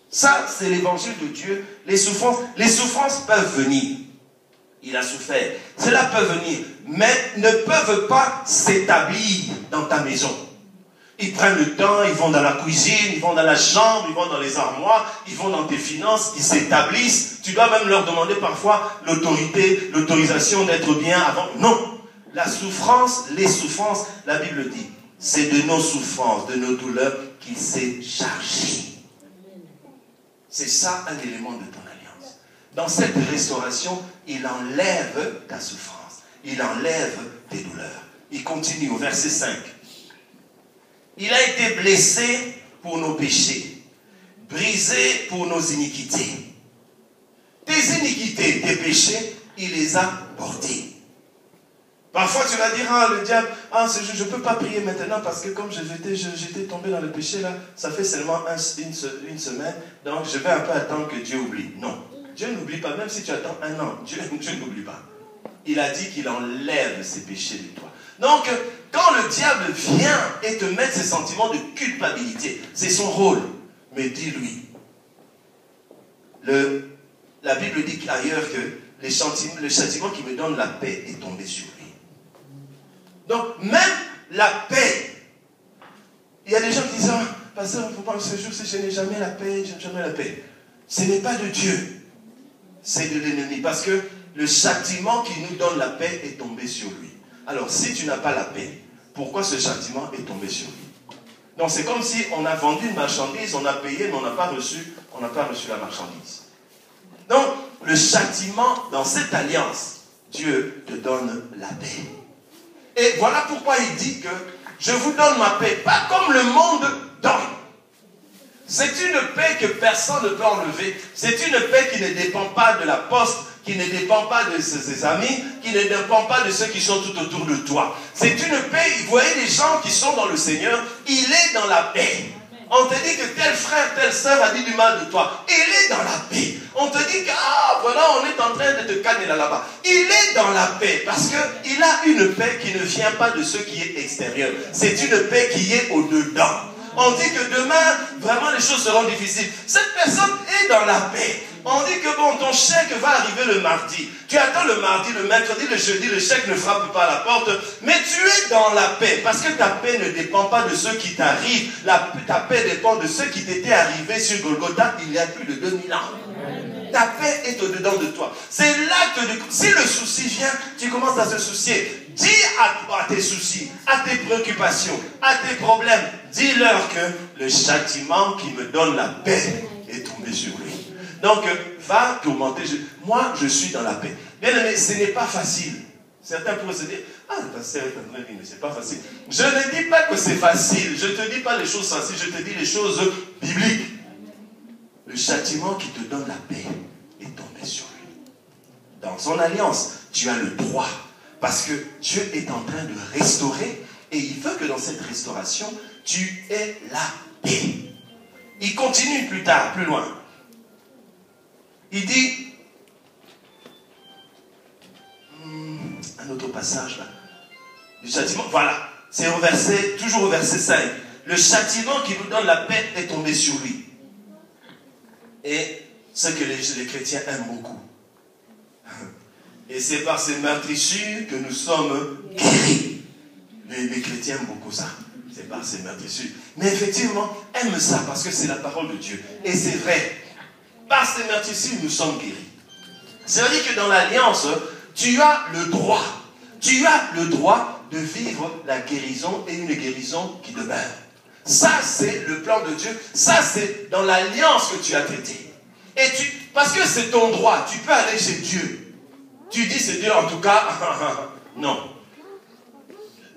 Ça, c'est l'évangile de Dieu. Les souffrances peuvent venir. il a souffert. Cela peut venir, mais ne peuvent pas s'établir dans ta maison. Ils prennent le temps, ils vont dans la cuisine, ils vont dans la chambre, ils vont dans les armoires, ils vont dans tes finances, ils s'établissent. Tu dois même leur demander parfois l'autorisation d'être bien avant. Non, la souffrance, les souffrances, la Bible dit, c'est de nos souffrances, de nos douleurs qu'il s'est chargé. C'est ça un élément de ton alliance. Dans cette restauration, il enlève ta souffrance, il enlève tes douleurs. Il continue au verset 5. Il a été blessé pour nos péchés, brisé pour nos iniquités. Tes iniquités, tes péchés, il les a portés. Parfois tu vas dire, ah le diable, ah, je ne peux pas prier maintenant parce que comme j'étais tombé dans le péché là, ça fait seulement une semaine, donc je vais un peu attendre que Dieu oublie. Non, Dieu n'oublie pas, même si tu attends un an, Dieu n'oublie pas. Il a dit qu'il enlève ses péchés de toi. Donc, quand le diable vient et te met ces sentiments de culpabilité, c'est son rôle. Mais dis-lui. La Bible dit ailleurs que le châtiment qui me donne la paix est tombé sur lui. Donc, même la paix. Il y a des gens qui disent, ah, pasteur, il ne faut pas ce jour, je n'ai jamais la paix, je n'ai jamais la paix. Ce n'est pas de Dieu. C'est de l'ennemi. Parce que le châtiment qui nous donne la paix est tombé sur lui. Alors, si tu n'as pas la paix, pourquoi ce châtiment est tombé sur lui? Donc, c'est comme si on a vendu une marchandise, on a payé, mais on n'a pas reçu la marchandise. Donc, le châtiment, dans cette alliance, Dieu te donne la paix. Et voilà pourquoi il dit que je vous donne ma paix, pas comme le monde donne. C'est une paix que personne ne peut enlever. C'est une paix qui ne dépend pas de la poste, qui ne dépend pas de ses amis, qui ne dépend pas de ceux qui sont tout autour de toi. C'est une paix, vous voyez les gens qui sont dans le Seigneur, il est dans la paix. On te dit que tel frère, telle sœur a dit du mal de toi. Il est dans la paix. On te dit que, ah, voilà, on est en train de te canner là-bas. Il est dans la paix parce qu'il a une paix qui ne vient pas de ce qui est extérieur. C'est une paix qui est au-dedans. On dit que demain, vraiment les choses seront difficiles. Cette personne est dans la paix. On dit que bon, ton chèque va arriver le mardi. Tu attends le mardi, le mercredi, le jeudi, le chèque ne frappe pas à la porte. Mais tu es dans la paix. Parce que ta paix ne dépend pas de ce qui t'arrive. Ta paix dépend de ce qui t'était arrivé sur Golgotha il y a plus de 2000 ans. Ta paix est au-dedans de toi. C'est l'acte de... Si le souci vient, tu commences à se soucier. Dis à tes soucis, à tes préoccupations, à tes problèmes. Dis-leur que le châtiment qui me donne la paix est tombé sur lui. Donc, va tourmenter. Moi, je suis dans la paix. Bien aimé, ce n'est pas facile. Certains pourraient se dire, ah, le pasteur est en train de dire, mais c'est pas facile. Je ne dis pas que c'est facile. Je ne te dis pas les choses faciles, je te dis les choses bibliques. Le châtiment qui te donne la paix est tombé sur lui. Dans son alliance, tu as le droit. Parce que Dieu est en train de restaurer et il veut que dans cette restauration, tu aies la paix. Il continue plus tard, plus loin. Il dit, un autre passage là, du châtiment, voilà, c'est au verset, toujours au verset 5. Le châtiment qui nous donne la paix est tombé sur lui. Et ce que les chrétiens aiment beaucoup. Et c'est par ces meurtrissures que nous sommes guéris. Les chrétiens aiment beaucoup ça. C'est par ces meurtrissures. Mais effectivement, aiment ça parce que c'est la parole de Dieu. Et c'est vrai. Par ces meurtrissures, nous sommes guéris. C'est-à-dire que dans l'alliance, tu as le droit. Tu as le droit de vivre la guérison et une guérison qui demeure. Ça, c'est le plan de Dieu. Ça, c'est dans l'alliance que tu as traité. Et parce que c'est ton droit, tu peux aller chez Dieu. Tu dis, c'est Dieu en tout cas. Non.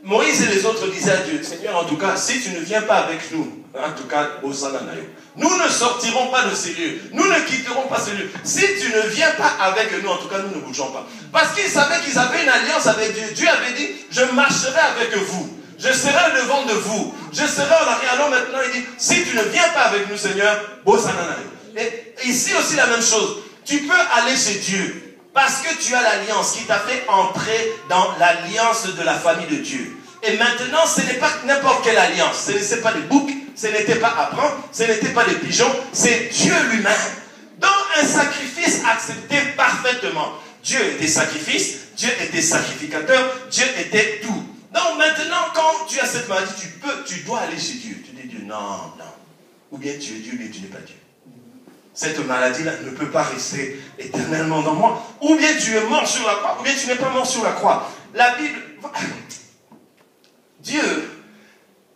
Moïse et les autres disaient à Dieu, Seigneur, en tout cas, si tu ne viens pas avec nous, en tout cas, au Sananayo, nous ne sortirons pas de ces lieux. Nous ne quitterons pas ces lieux. Si tu ne viens pas avec nous, en tout cas, nous ne bougeons pas. Parce qu'ils savaient qu'ils avaient une alliance avec Dieu. Dieu avait dit, je marcherai avec vous. Je serai devant de vous. Je serai en arrière. Alors maintenant, il dit, si tu ne viens pas avec nous, Seigneur, au Sananayo. Et ici aussi la même chose. Tu peux aller chez Dieu. Parce que tu as l'alliance qui t'a fait entrer dans l'alliance de la famille de Dieu. Et maintenant, ce n'est pas n'importe quelle alliance. Ce n'était pas des boucs, ce n'était pas Abraham, ce n'était pas des pigeons, c'est Dieu lui-même. Dans un sacrifice accepté parfaitement. Dieu était sacrifice, Dieu était sacrificateur, Dieu était tout. Donc maintenant, quand tu as cette maladie, tu dois aller chez Dieu. Tu dis Dieu, non, non. Ou bien tu es Dieu, mais tu n'es pas Dieu. Cette maladie-là ne peut pas rester éternellement dans moi. Ou bien tu es mort sur la croix, ou bien tu n'es pas mort sur la croix. La Bible, Dieu,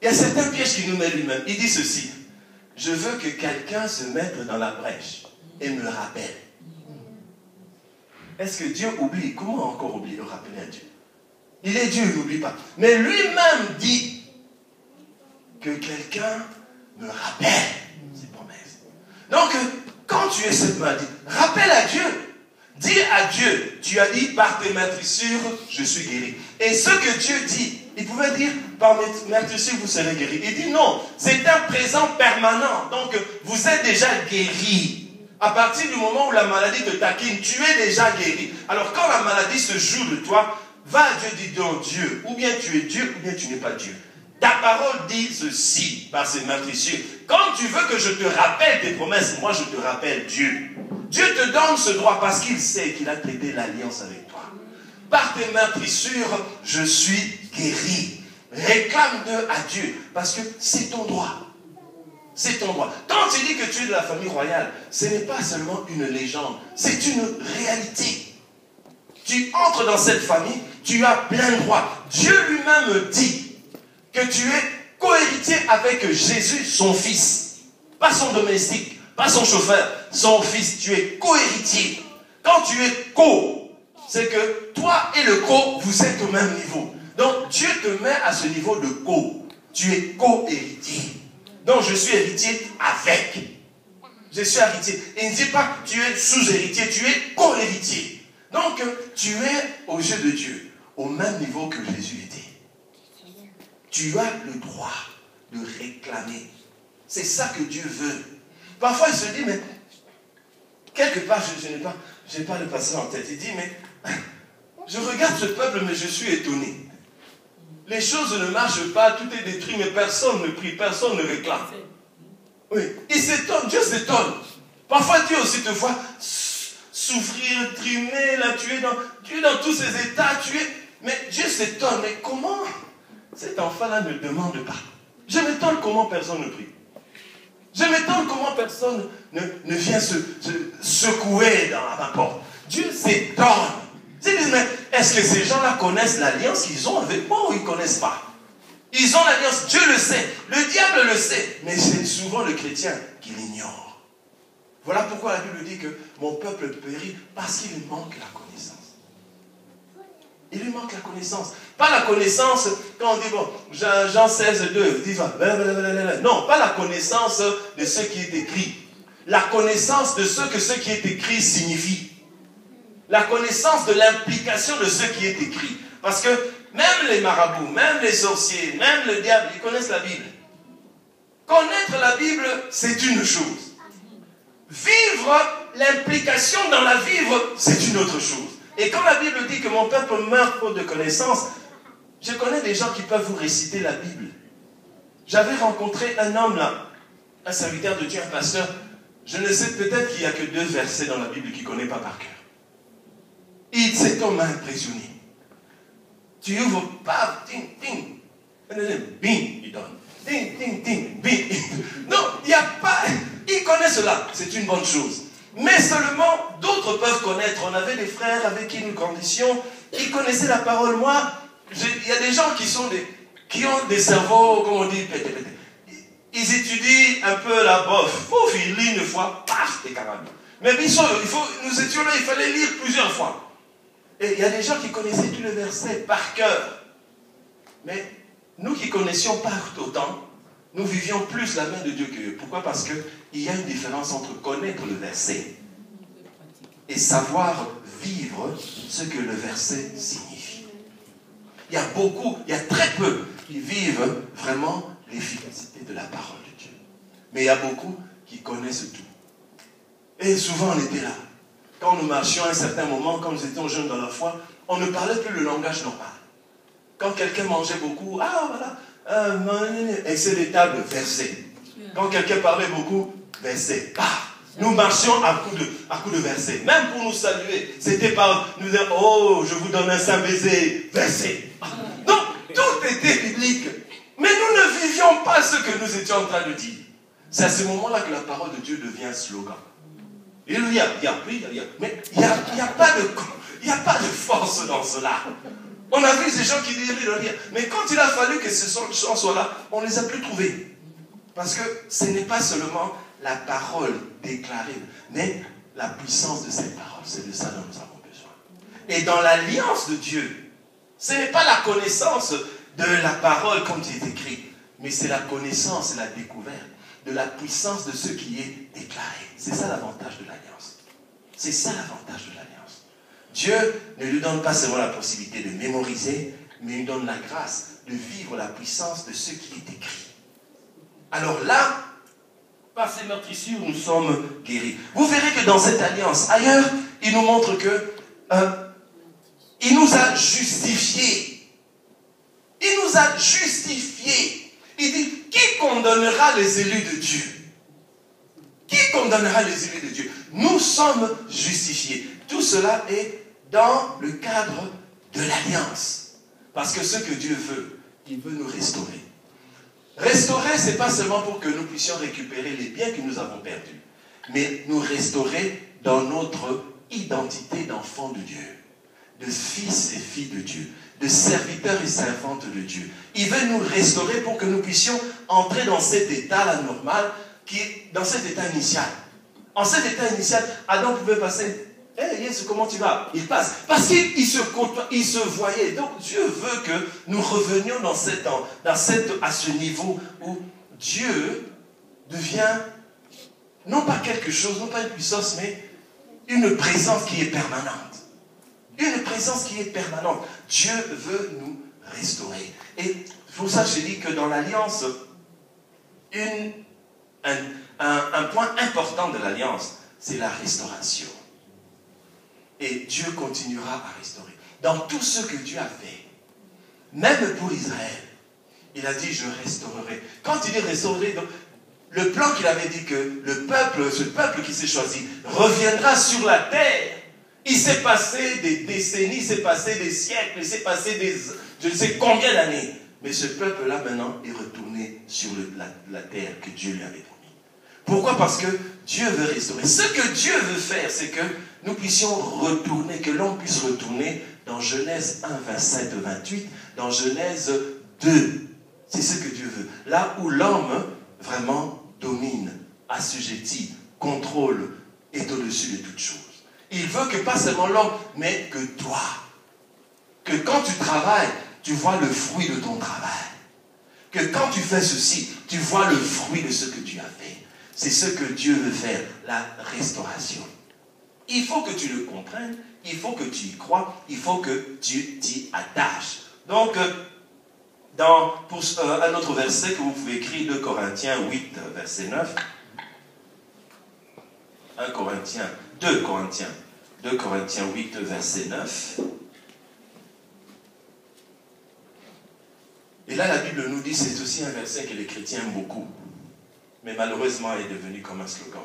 il y a certains pièges qu'il nous met lui-même. Il dit ceci, je veux que quelqu'un se mette dans la brèche et me rappelle. Est-ce que Dieu oublie? Comment encore oublier le rappeler à Dieu? Il est Dieu, il n'oublie pas. Mais lui-même dit que quelqu'un me rappelle ses promesses. Donc, quand tu es cette maladie, rappelle à Dieu. Dis à Dieu, tu as dit, par tes meurtrissures, je suis guéri. Et ce que Dieu dit, il pouvait dire, par mes meurtrissures, vous serez guéri. Il dit non, c'est un présent permanent. Donc, vous êtes déjà guéri. À partir du moment où la maladie te taquine, tu es déjà guéri. Alors, quand la maladie se joue de toi, va à Dieu, dis donc Dieu. Ou bien tu es Dieu, ou bien tu n'es pas Dieu. Ta parole dit ceci, par ses meurtrissures. Quand tu veux que je te rappelle tes promesses, moi je te rappelle Dieu. Dieu te donne ce droit parce qu'il sait qu'il a traité l'alliance avec toi. Par tes meurtrissures, je suis guéri. Réclame-le à Dieu parce que c'est ton droit. C'est ton droit. Quand tu dis que tu es de la famille royale, ce n'est pas seulement une légende, c'est une réalité. Tu entres dans cette famille, tu as plein droit. Dieu lui-même dit que tu es co-héritier avec Jésus, son fils. Pas son domestique, pas son chauffeur, son fils. Tu es co-héritier. Quand tu es co, c'est que toi et le co, vous êtes au même niveau. Donc Dieu te met à ce niveau de co. Tu es co-héritier. Donc je suis héritier avec. Je suis héritier. Il ne dit pas tu es sous-héritier, tu es co-héritier. Donc tu es aux yeux de Dieu au même niveau que Jésus était. Tu as le droit de réclamer. C'est ça que Dieu veut. Parfois il se dit mais quelque part je n'ai pas le passage en tête. Il dit mais je regarde ce peuple mais je suis étonné. Les choses ne marchent pas, tout est détruit, mais personne ne prie, personne ne réclame. Oui, il s'étonne, Dieu s'étonne. Parfois Dieu aussi te voit souffrir, trimer, là, tu es dans tous ces états, mais Dieu s'étonne, mais comment cet enfant-là ne demande pas? Je m'étonne comment personne ne prie. Je m'étonne comment personne ne vient se secouer dans ma porte. Dieu s'étonne. Mais est-ce que ces gens-là connaissent l'alliance qu'ils ont avec moi ou ils ne connaissent pas? Ils ont l'alliance, Dieu le sait, le diable le sait, mais c'est souvent le chrétien qui l'ignore. Voilà pourquoi la Bible dit que mon peuple périt parce qu'il lui manque la connaissance. Il lui manque la connaissance. Pas la connaissance, quand on dit, bon, Jean 16, 2, dit, non, pas la connaissance de ce qui est écrit. La connaissance de ce que ce qui est écrit signifie. La connaissance de l'implication de ce qui est écrit. Parce que même les marabouts, même les sorciers, même le diable, ils connaissent la Bible. Connaître la Bible, c'est une chose. Vivre l'implication dans la vivre, c'est une autre chose. Et quand la Bible dit que mon peuple meurt faute de connaissance, je connais des gens qui peuvent vous réciter la Bible. J'avais rencontré un homme là, un serviteur de Dieu, un pasteur. Je ne sais, peut-être qu'il n'y a que 2 versets dans la Bible qu'il ne connaît pas par cœur. Cet homme m'a impressionné. Tu ouvres, paf, ting, ting. Bing, il donne. Ting, ting, ting, bing. Non, il n'y a pas. Il connaît cela. C'est une bonne chose. Mais seulement, d'autres peuvent connaître. On avait des frères avec qui nous grandissions. Ils connaissaient la parole. Moi, il y a des gens qui ont des cerveaux, comme on dit, ils étudient un peu la bof. Pouf, ils lisent une fois, paf, t'es capable. Mais nous étions là, il fallait lire plusieurs fois. Et il y a des gens qui connaissaient tous les versets par cœur. Mais nous qui connaissions pas autant, nous vivions plus la main de Dieu qu'eux. Pourquoi? Parce qu'il y a une différence entre connaître le verset et savoir vivre ce que le verset signifie. Il y a très peu qui vivent vraiment l'efficacité de la parole de Dieu. Mais il y a beaucoup qui connaissent tout. Et souvent on était là. Quand nous marchions à un certain moment, quand nous étions jeunes dans la foi, on ne parlait plus le langage normal. Quand quelqu'un mangeait beaucoup, excès des tables, verset. Quand quelqu'un parlait beaucoup, verset. Nous marchions à coups de versets. Même pour nous saluer, c'était par nous dire, oh, je vous donne un saint baiser, verset. Donc, tout était biblique. Mais nous ne vivions pas ce que nous étions en train de dire. C'est à ce moment-là que la parole de Dieu devient un slogan. Alléluia, mais il n'y a pas de force dans cela. On a vu ces gens qui disaient lire, mais quand il a fallu que ce chants soient là, on ne les a plus trouvés. Parce que ce n'est pas seulement la parole déclarée, mais la puissance de cette parole. C'est de ça dont nous avons besoin. Et dans l'alliance de Dieu, ce n'est pas la connaissance de la parole comme il est écrit, mais c'est la connaissance et la découverte de la puissance de ce qui est déclaré. C'est ça l'avantage de l'alliance. C'est ça l'avantage de l'alliance. Dieu ne lui donne pas seulement la possibilité de mémoriser, mais il lui donne la grâce de vivre la puissance de ce qui est écrit. Alors là, par ces meurtrissures, nous sommes guéris. Vous verrez que dans cette alliance, ailleurs, il nous montre que il nous a justifiés. Il nous a justifiés. Il dit, qui condamnera les élus de Dieu? Qui condamnera les élus de Dieu? Nous sommes justifiés. Tout cela est dans le cadre de l'alliance. Parce que ce que Dieu veut, il veut nous restaurer. Restaurer, ce n'est pas seulement pour que nous puissions récupérer les biens que nous avons perdus, mais nous restaurer dans notre identité d'enfants de Dieu, de fils et filles de Dieu, de serviteurs et servantes de Dieu. Il veut nous restaurer pour que nous puissions entrer dans cet état-là normal, qui est dans cet état initial. En cet état initial, Adam pouvait passer. Hey, Jésus, comment tu vas? Il passe. Parce qu'il se voyait. Donc Dieu veut que nous revenions à ce niveau où Dieu devient, non pas quelque chose, non pas une puissance, mais une présence qui est permanente. Une présence qui est permanente. Dieu veut nous restaurer. Et pour ça, je dis que dans l'alliance, un point important de l'alliance, c'est la restauration. Et Dieu continuera à restaurer. Dans tout ce que Dieu a fait, même pour Israël, il a dit, je restaurerai. Quand il dit restaurer, donc, le plan qu'il avait dit que ce peuple qui s'est choisi, reviendra sur la terre. Il s'est passé des décennies, il s'est passé des siècles, il s'est passé je ne sais combien d'années. Mais ce peuple-là, maintenant, est retourné sur la terre que Dieu lui avait promis. Pourquoi? Parce que Dieu veut restaurer. Ce que Dieu veut faire, c'est que nous puissions retourner, que l'on puisse retourner dans Genèse 1, 27, 28, dans Genèse 2. C'est ce que Dieu veut. Là où l'homme vraiment domine, assujettit, contrôle, est au-dessus de toutes choses. Il veut que pas seulement l'homme, mais que toi. Que quand tu travailles, tu vois le fruit de ton travail. Que quand tu fais ceci, tu vois le fruit de ce que tu as fait. C'est ce que Dieu veut faire, la restauration. Il faut que tu le comprennes, il faut que tu y crois, il faut que tu t'y attaches. Donc, pour un autre verset que vous pouvez écrire, 2 Corinthiens 8, verset 9. 2 Corinthiens 8, verset 9. Et là, la Bible nous dit, c'est aussi un verset que les chrétiens aiment beaucoup, mais malheureusement est devenu comme un slogan,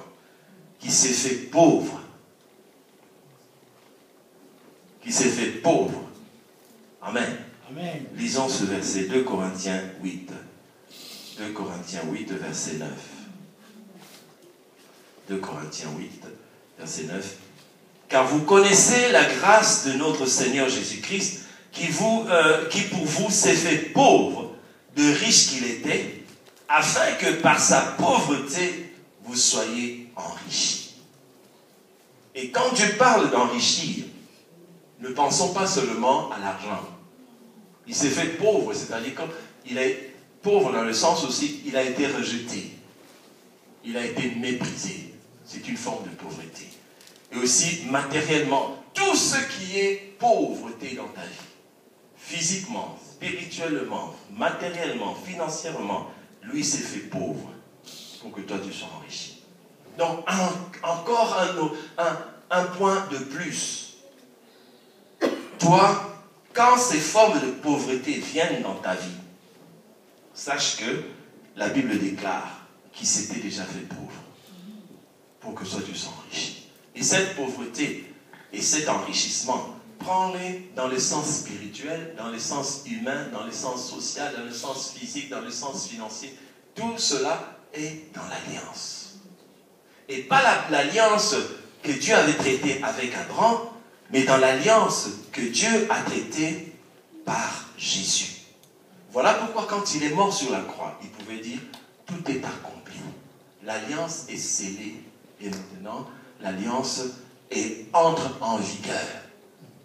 qui s'est fait pauvre. Qui s'est fait pauvre. Amen. Amen. Lisons ce verset, 2 Corinthiens 8. 2 Corinthiens 8, verset 9. 2 Corinthiens 8, verset 9. Car vous connaissez la grâce de notre Seigneur Jésus-Christ, qui pour vous s'est fait pauvre, de riche qu'il était, afin que par sa pauvreté, vous soyez enrichis. Et quand Dieu parle d'enrichir, ne pensons pas seulement à l'argent. Il s'est fait pauvre, c'est-à-dire qu'il est pauvre dans le sens aussi, il a été rejeté. Il a été méprisé. C'est une forme de pauvreté. Et aussi matériellement, tout ce qui est pauvreté dans ta vie, physiquement, spirituellement, matériellement, financièrement, lui s'est fait pauvre pour que toi tu sois enrichi. Donc encore un point de plus. Toi, quand ces formes de pauvreté viennent dans ta vie, sache que la Bible déclare qu'il s'était déjà fait pauvre. pour que toi tu sois enrichi. Et cette pauvreté et cet enrichissement, prends-les dans le sens spirituel, dans le sens humain, dans le sens social, dans le sens physique, dans le sens financier. Tout cela est dans l'alliance. Et pas l'alliance que Dieu avait traitée avec Abraham, mais dans l'alliance que Dieu a traitée par Jésus. Voilà pourquoi quand il est mort sur la croix, il pouvait dire, tout est accompli. L'alliance est scellée et maintenant l'alliance entre en vigueur.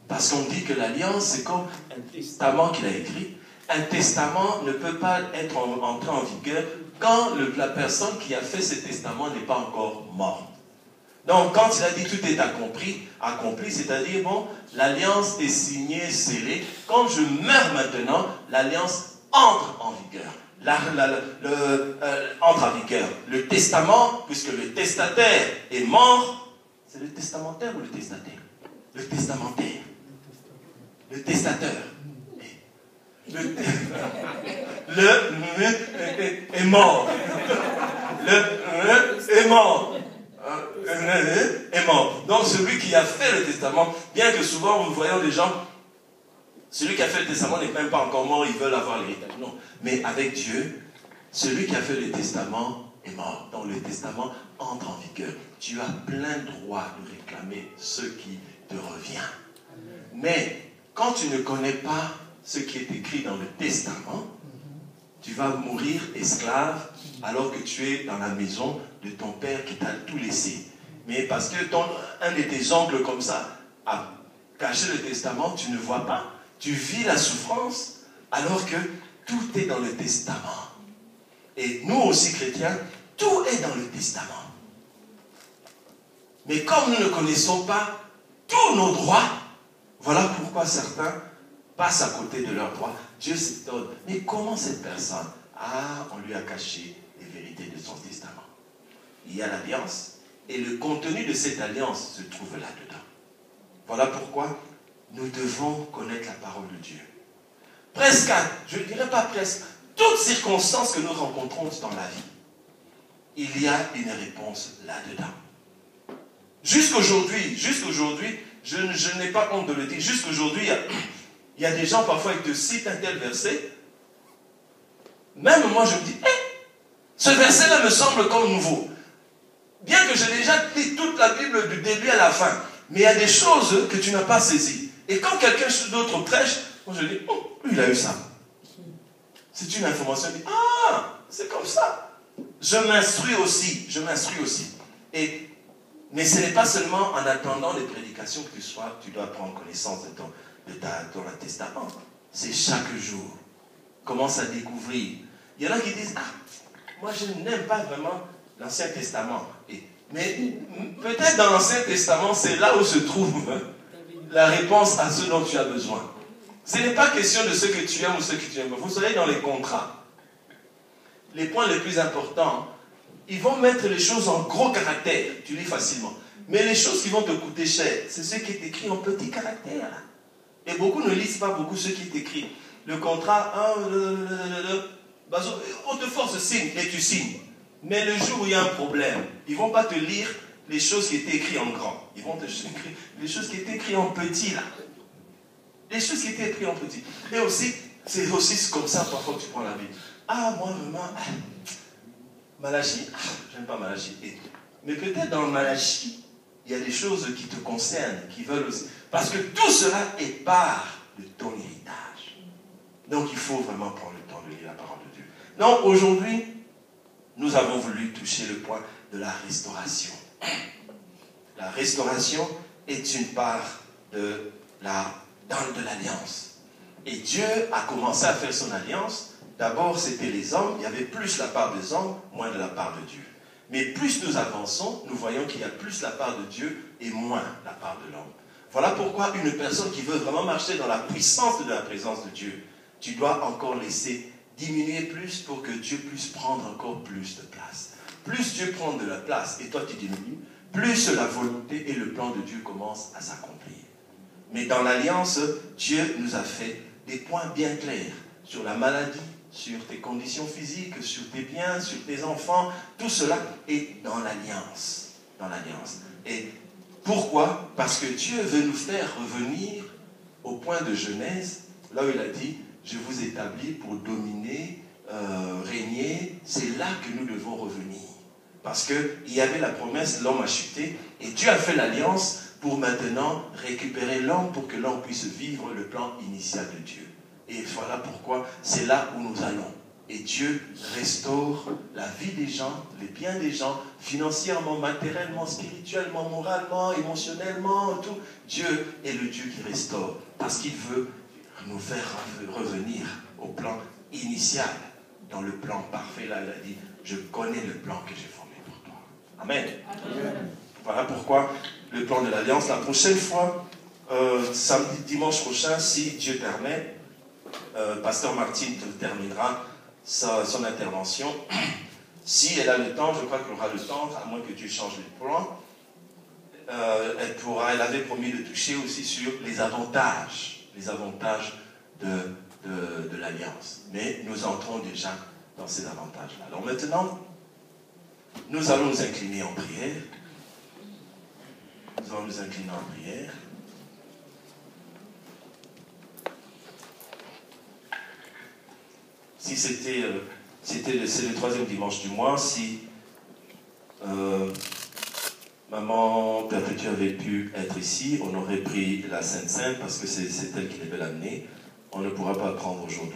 Parce qu'on dit que l'alliance, c'est comme un testament qu'il a écrit. Un testament ne peut pas être entré en vigueur quand la personne qui a fait ce testament n'est pas encore morte. Donc, quand il a dit tout est accompli, c'est-à-dire, bon, l'alliance est signée, scellée. Quand je meurs maintenant, l'alliance entre en vigueur. Entre en vigueur. Le testament, puisque le testataire est mort, c'est le testamentaire ou le testataire? Le testamentaire. Le testateur. Le est mort. Le est mort. Est mort. Donc celui qui a fait le testament, bien que souvent nous voyons des gens, celui qui a fait le testament n'est même pas encore mort, ils veulent avoir l'héritage. Non. Mais avec Dieu, celui qui a fait le testament est mort. Donc le testament entre en vigueur. Tu as plein droit de réclamer ce qui te revient. Mais quand tu ne connais pas ce qui est écrit dans le testament, tu vas mourir esclave alors que tu es dans la maison de ton père qui t'a tout laissé. Mais parce que un de tes oncles comme ça a caché le testament, tu ne vois pas. Tu vis la souffrance alors que tout est dans le testament. Et nous aussi chrétiens, tout est dans le testament. Mais comme nous ne connaissons pas tous nos droits, voilà pourquoi certains passent à côté de leurs droits. Dieu s'étonne. Mais comment cette personne? Ah, on lui a caché les vérités de son testament. Il y a l'alliance. Et le contenu de cette alliance se trouve là-dedans. Voilà pourquoi nous devons connaître la parole de Dieu. Presque, je ne dirais pas presque, toutes circonstances que nous rencontrons dans la vie, il y a une réponse là-dedans. Jusqu'aujourd'hui, je n'ai pas honte de le dire, jusqu'aujourd'hui, il y a des gens parfois qui te citent un tel verset. Même moi, je me dis, ce verset-là me semble comme nouveau. Bien que j'ai déjà lu toute la Bible du début à la fin, mais il y a des choses que tu n'as pas saisies. Et quand quelqu'un d'autre prêche, moi je dis, oh, lui il a eu ça. C'est une information, je dis, ah, c'est comme ça. Je m'instruis aussi. Mais ce n'est pas seulement en attendant les prédications que tu dois prendre connaissance de ton testament. C'est chaque jour. Commence à découvrir. Il y en a qui disent, ah, moi je n'aime pas vraiment l'Ancien Testament. Mais peut-être dans l'Ancien Testament, c'est là où se trouve la réponse à ce dont tu as besoin. Ce n'est pas question de ce que tu aimes ou ce que tu n'aimes pas. Vous savez, dans les contrats, les points les plus importants, ils vont mettre les choses en gros caractère, tu lis facilement. Mais les choses qui vont te coûter cher, c'est ce qui est écrit en petit caractère. Et beaucoup ne lisent pas beaucoup ce qui est écrit. Le contrat, on te force, signe, et tu signes. Mais le jour où il y a un problème, ils ne vont pas te lire les choses qui étaient écrites en grand. Ils vont te écrire les choses qui étaient écrites en petit, là. Les choses qui étaient écrites en petit. Et aussi, c'est aussi comme ça parfois que tu prends la Bible. Ah, moi vraiment, Malachie, j'aime pas Malachie. Mais peut-être dans le Malachie, il y a des choses qui te concernent, qui veulent aussi. Parce que tout cela est part de ton héritage. Donc il faut vraiment prendre le temps de lire la parole de Dieu. Donc aujourd'hui, nous avons voulu toucher le point de la restauration. La restauration est une part de l'alliance. Et Dieu a commencé à faire son alliance. D'abord, c'était les hommes. Il y avait plus la part des hommes, moins de la part de Dieu. Mais plus nous avançons, nous voyons qu'il y a plus la part de Dieu et moins la part de l'homme. Voilà pourquoi une personne qui veut vraiment marcher dans la puissance de la présence de Dieu, tu dois encore laisser diminuer plus pour que Dieu puisse prendre encore plus de place. Plus Dieu prend de la place et toi tu diminues, plus la volonté et le plan de Dieu commencent à s'accomplir. Mais dans l'alliance, Dieu nous a fait des points bien clairs sur la maladie, sur tes conditions physiques, sur tes biens, sur tes enfants. Tout cela est dans l'alliance. dans l'alliance. Et pourquoi? Parce que Dieu veut nous faire revenir au point de Genèse, là où il a dit, je vous établis pour dominer, régner. C'est là que nous devons revenir. Parce qu'il y avait la promesse, l'homme a chuté, et Dieu a fait l'alliance pour maintenant récupérer l'homme pour que l'homme puisse vivre le plan initial de Dieu. Et voilà pourquoi c'est là où nous allons. Et Dieu restaure la vie des gens, les biens des gens, financièrement, matériellement, spirituellement, moralement, émotionnellement, tout. Dieu est le Dieu qui restaure, parce qu'il veut nous faire revenir au plan initial, dans le plan parfait. Là, il a dit, je connais le plan que j'ai formé pour toi. Amen. Amen. Voilà pourquoi le plan de l'Alliance. La prochaine fois, samedi, dimanche prochain, si Dieu permet, Pasteur Martine terminera son intervention. Si elle a le temps, je crois qu'elle aura le temps, à moins que Dieu change les plans, elle avait promis de toucher aussi sur les avantages de l'Alliance. Mais nous entrons déjà dans ces avantages-là. Alors maintenant, nous allons nous incliner en prière. Nous allons nous incliner en prière. Si c'est le troisième dimanche du mois, si maman perpétue avait pu être ici, on aurait pris la Sainte Sainte parce que c'est elle qui devait l'amener. On ne pourra pas prendre aujourd'hui.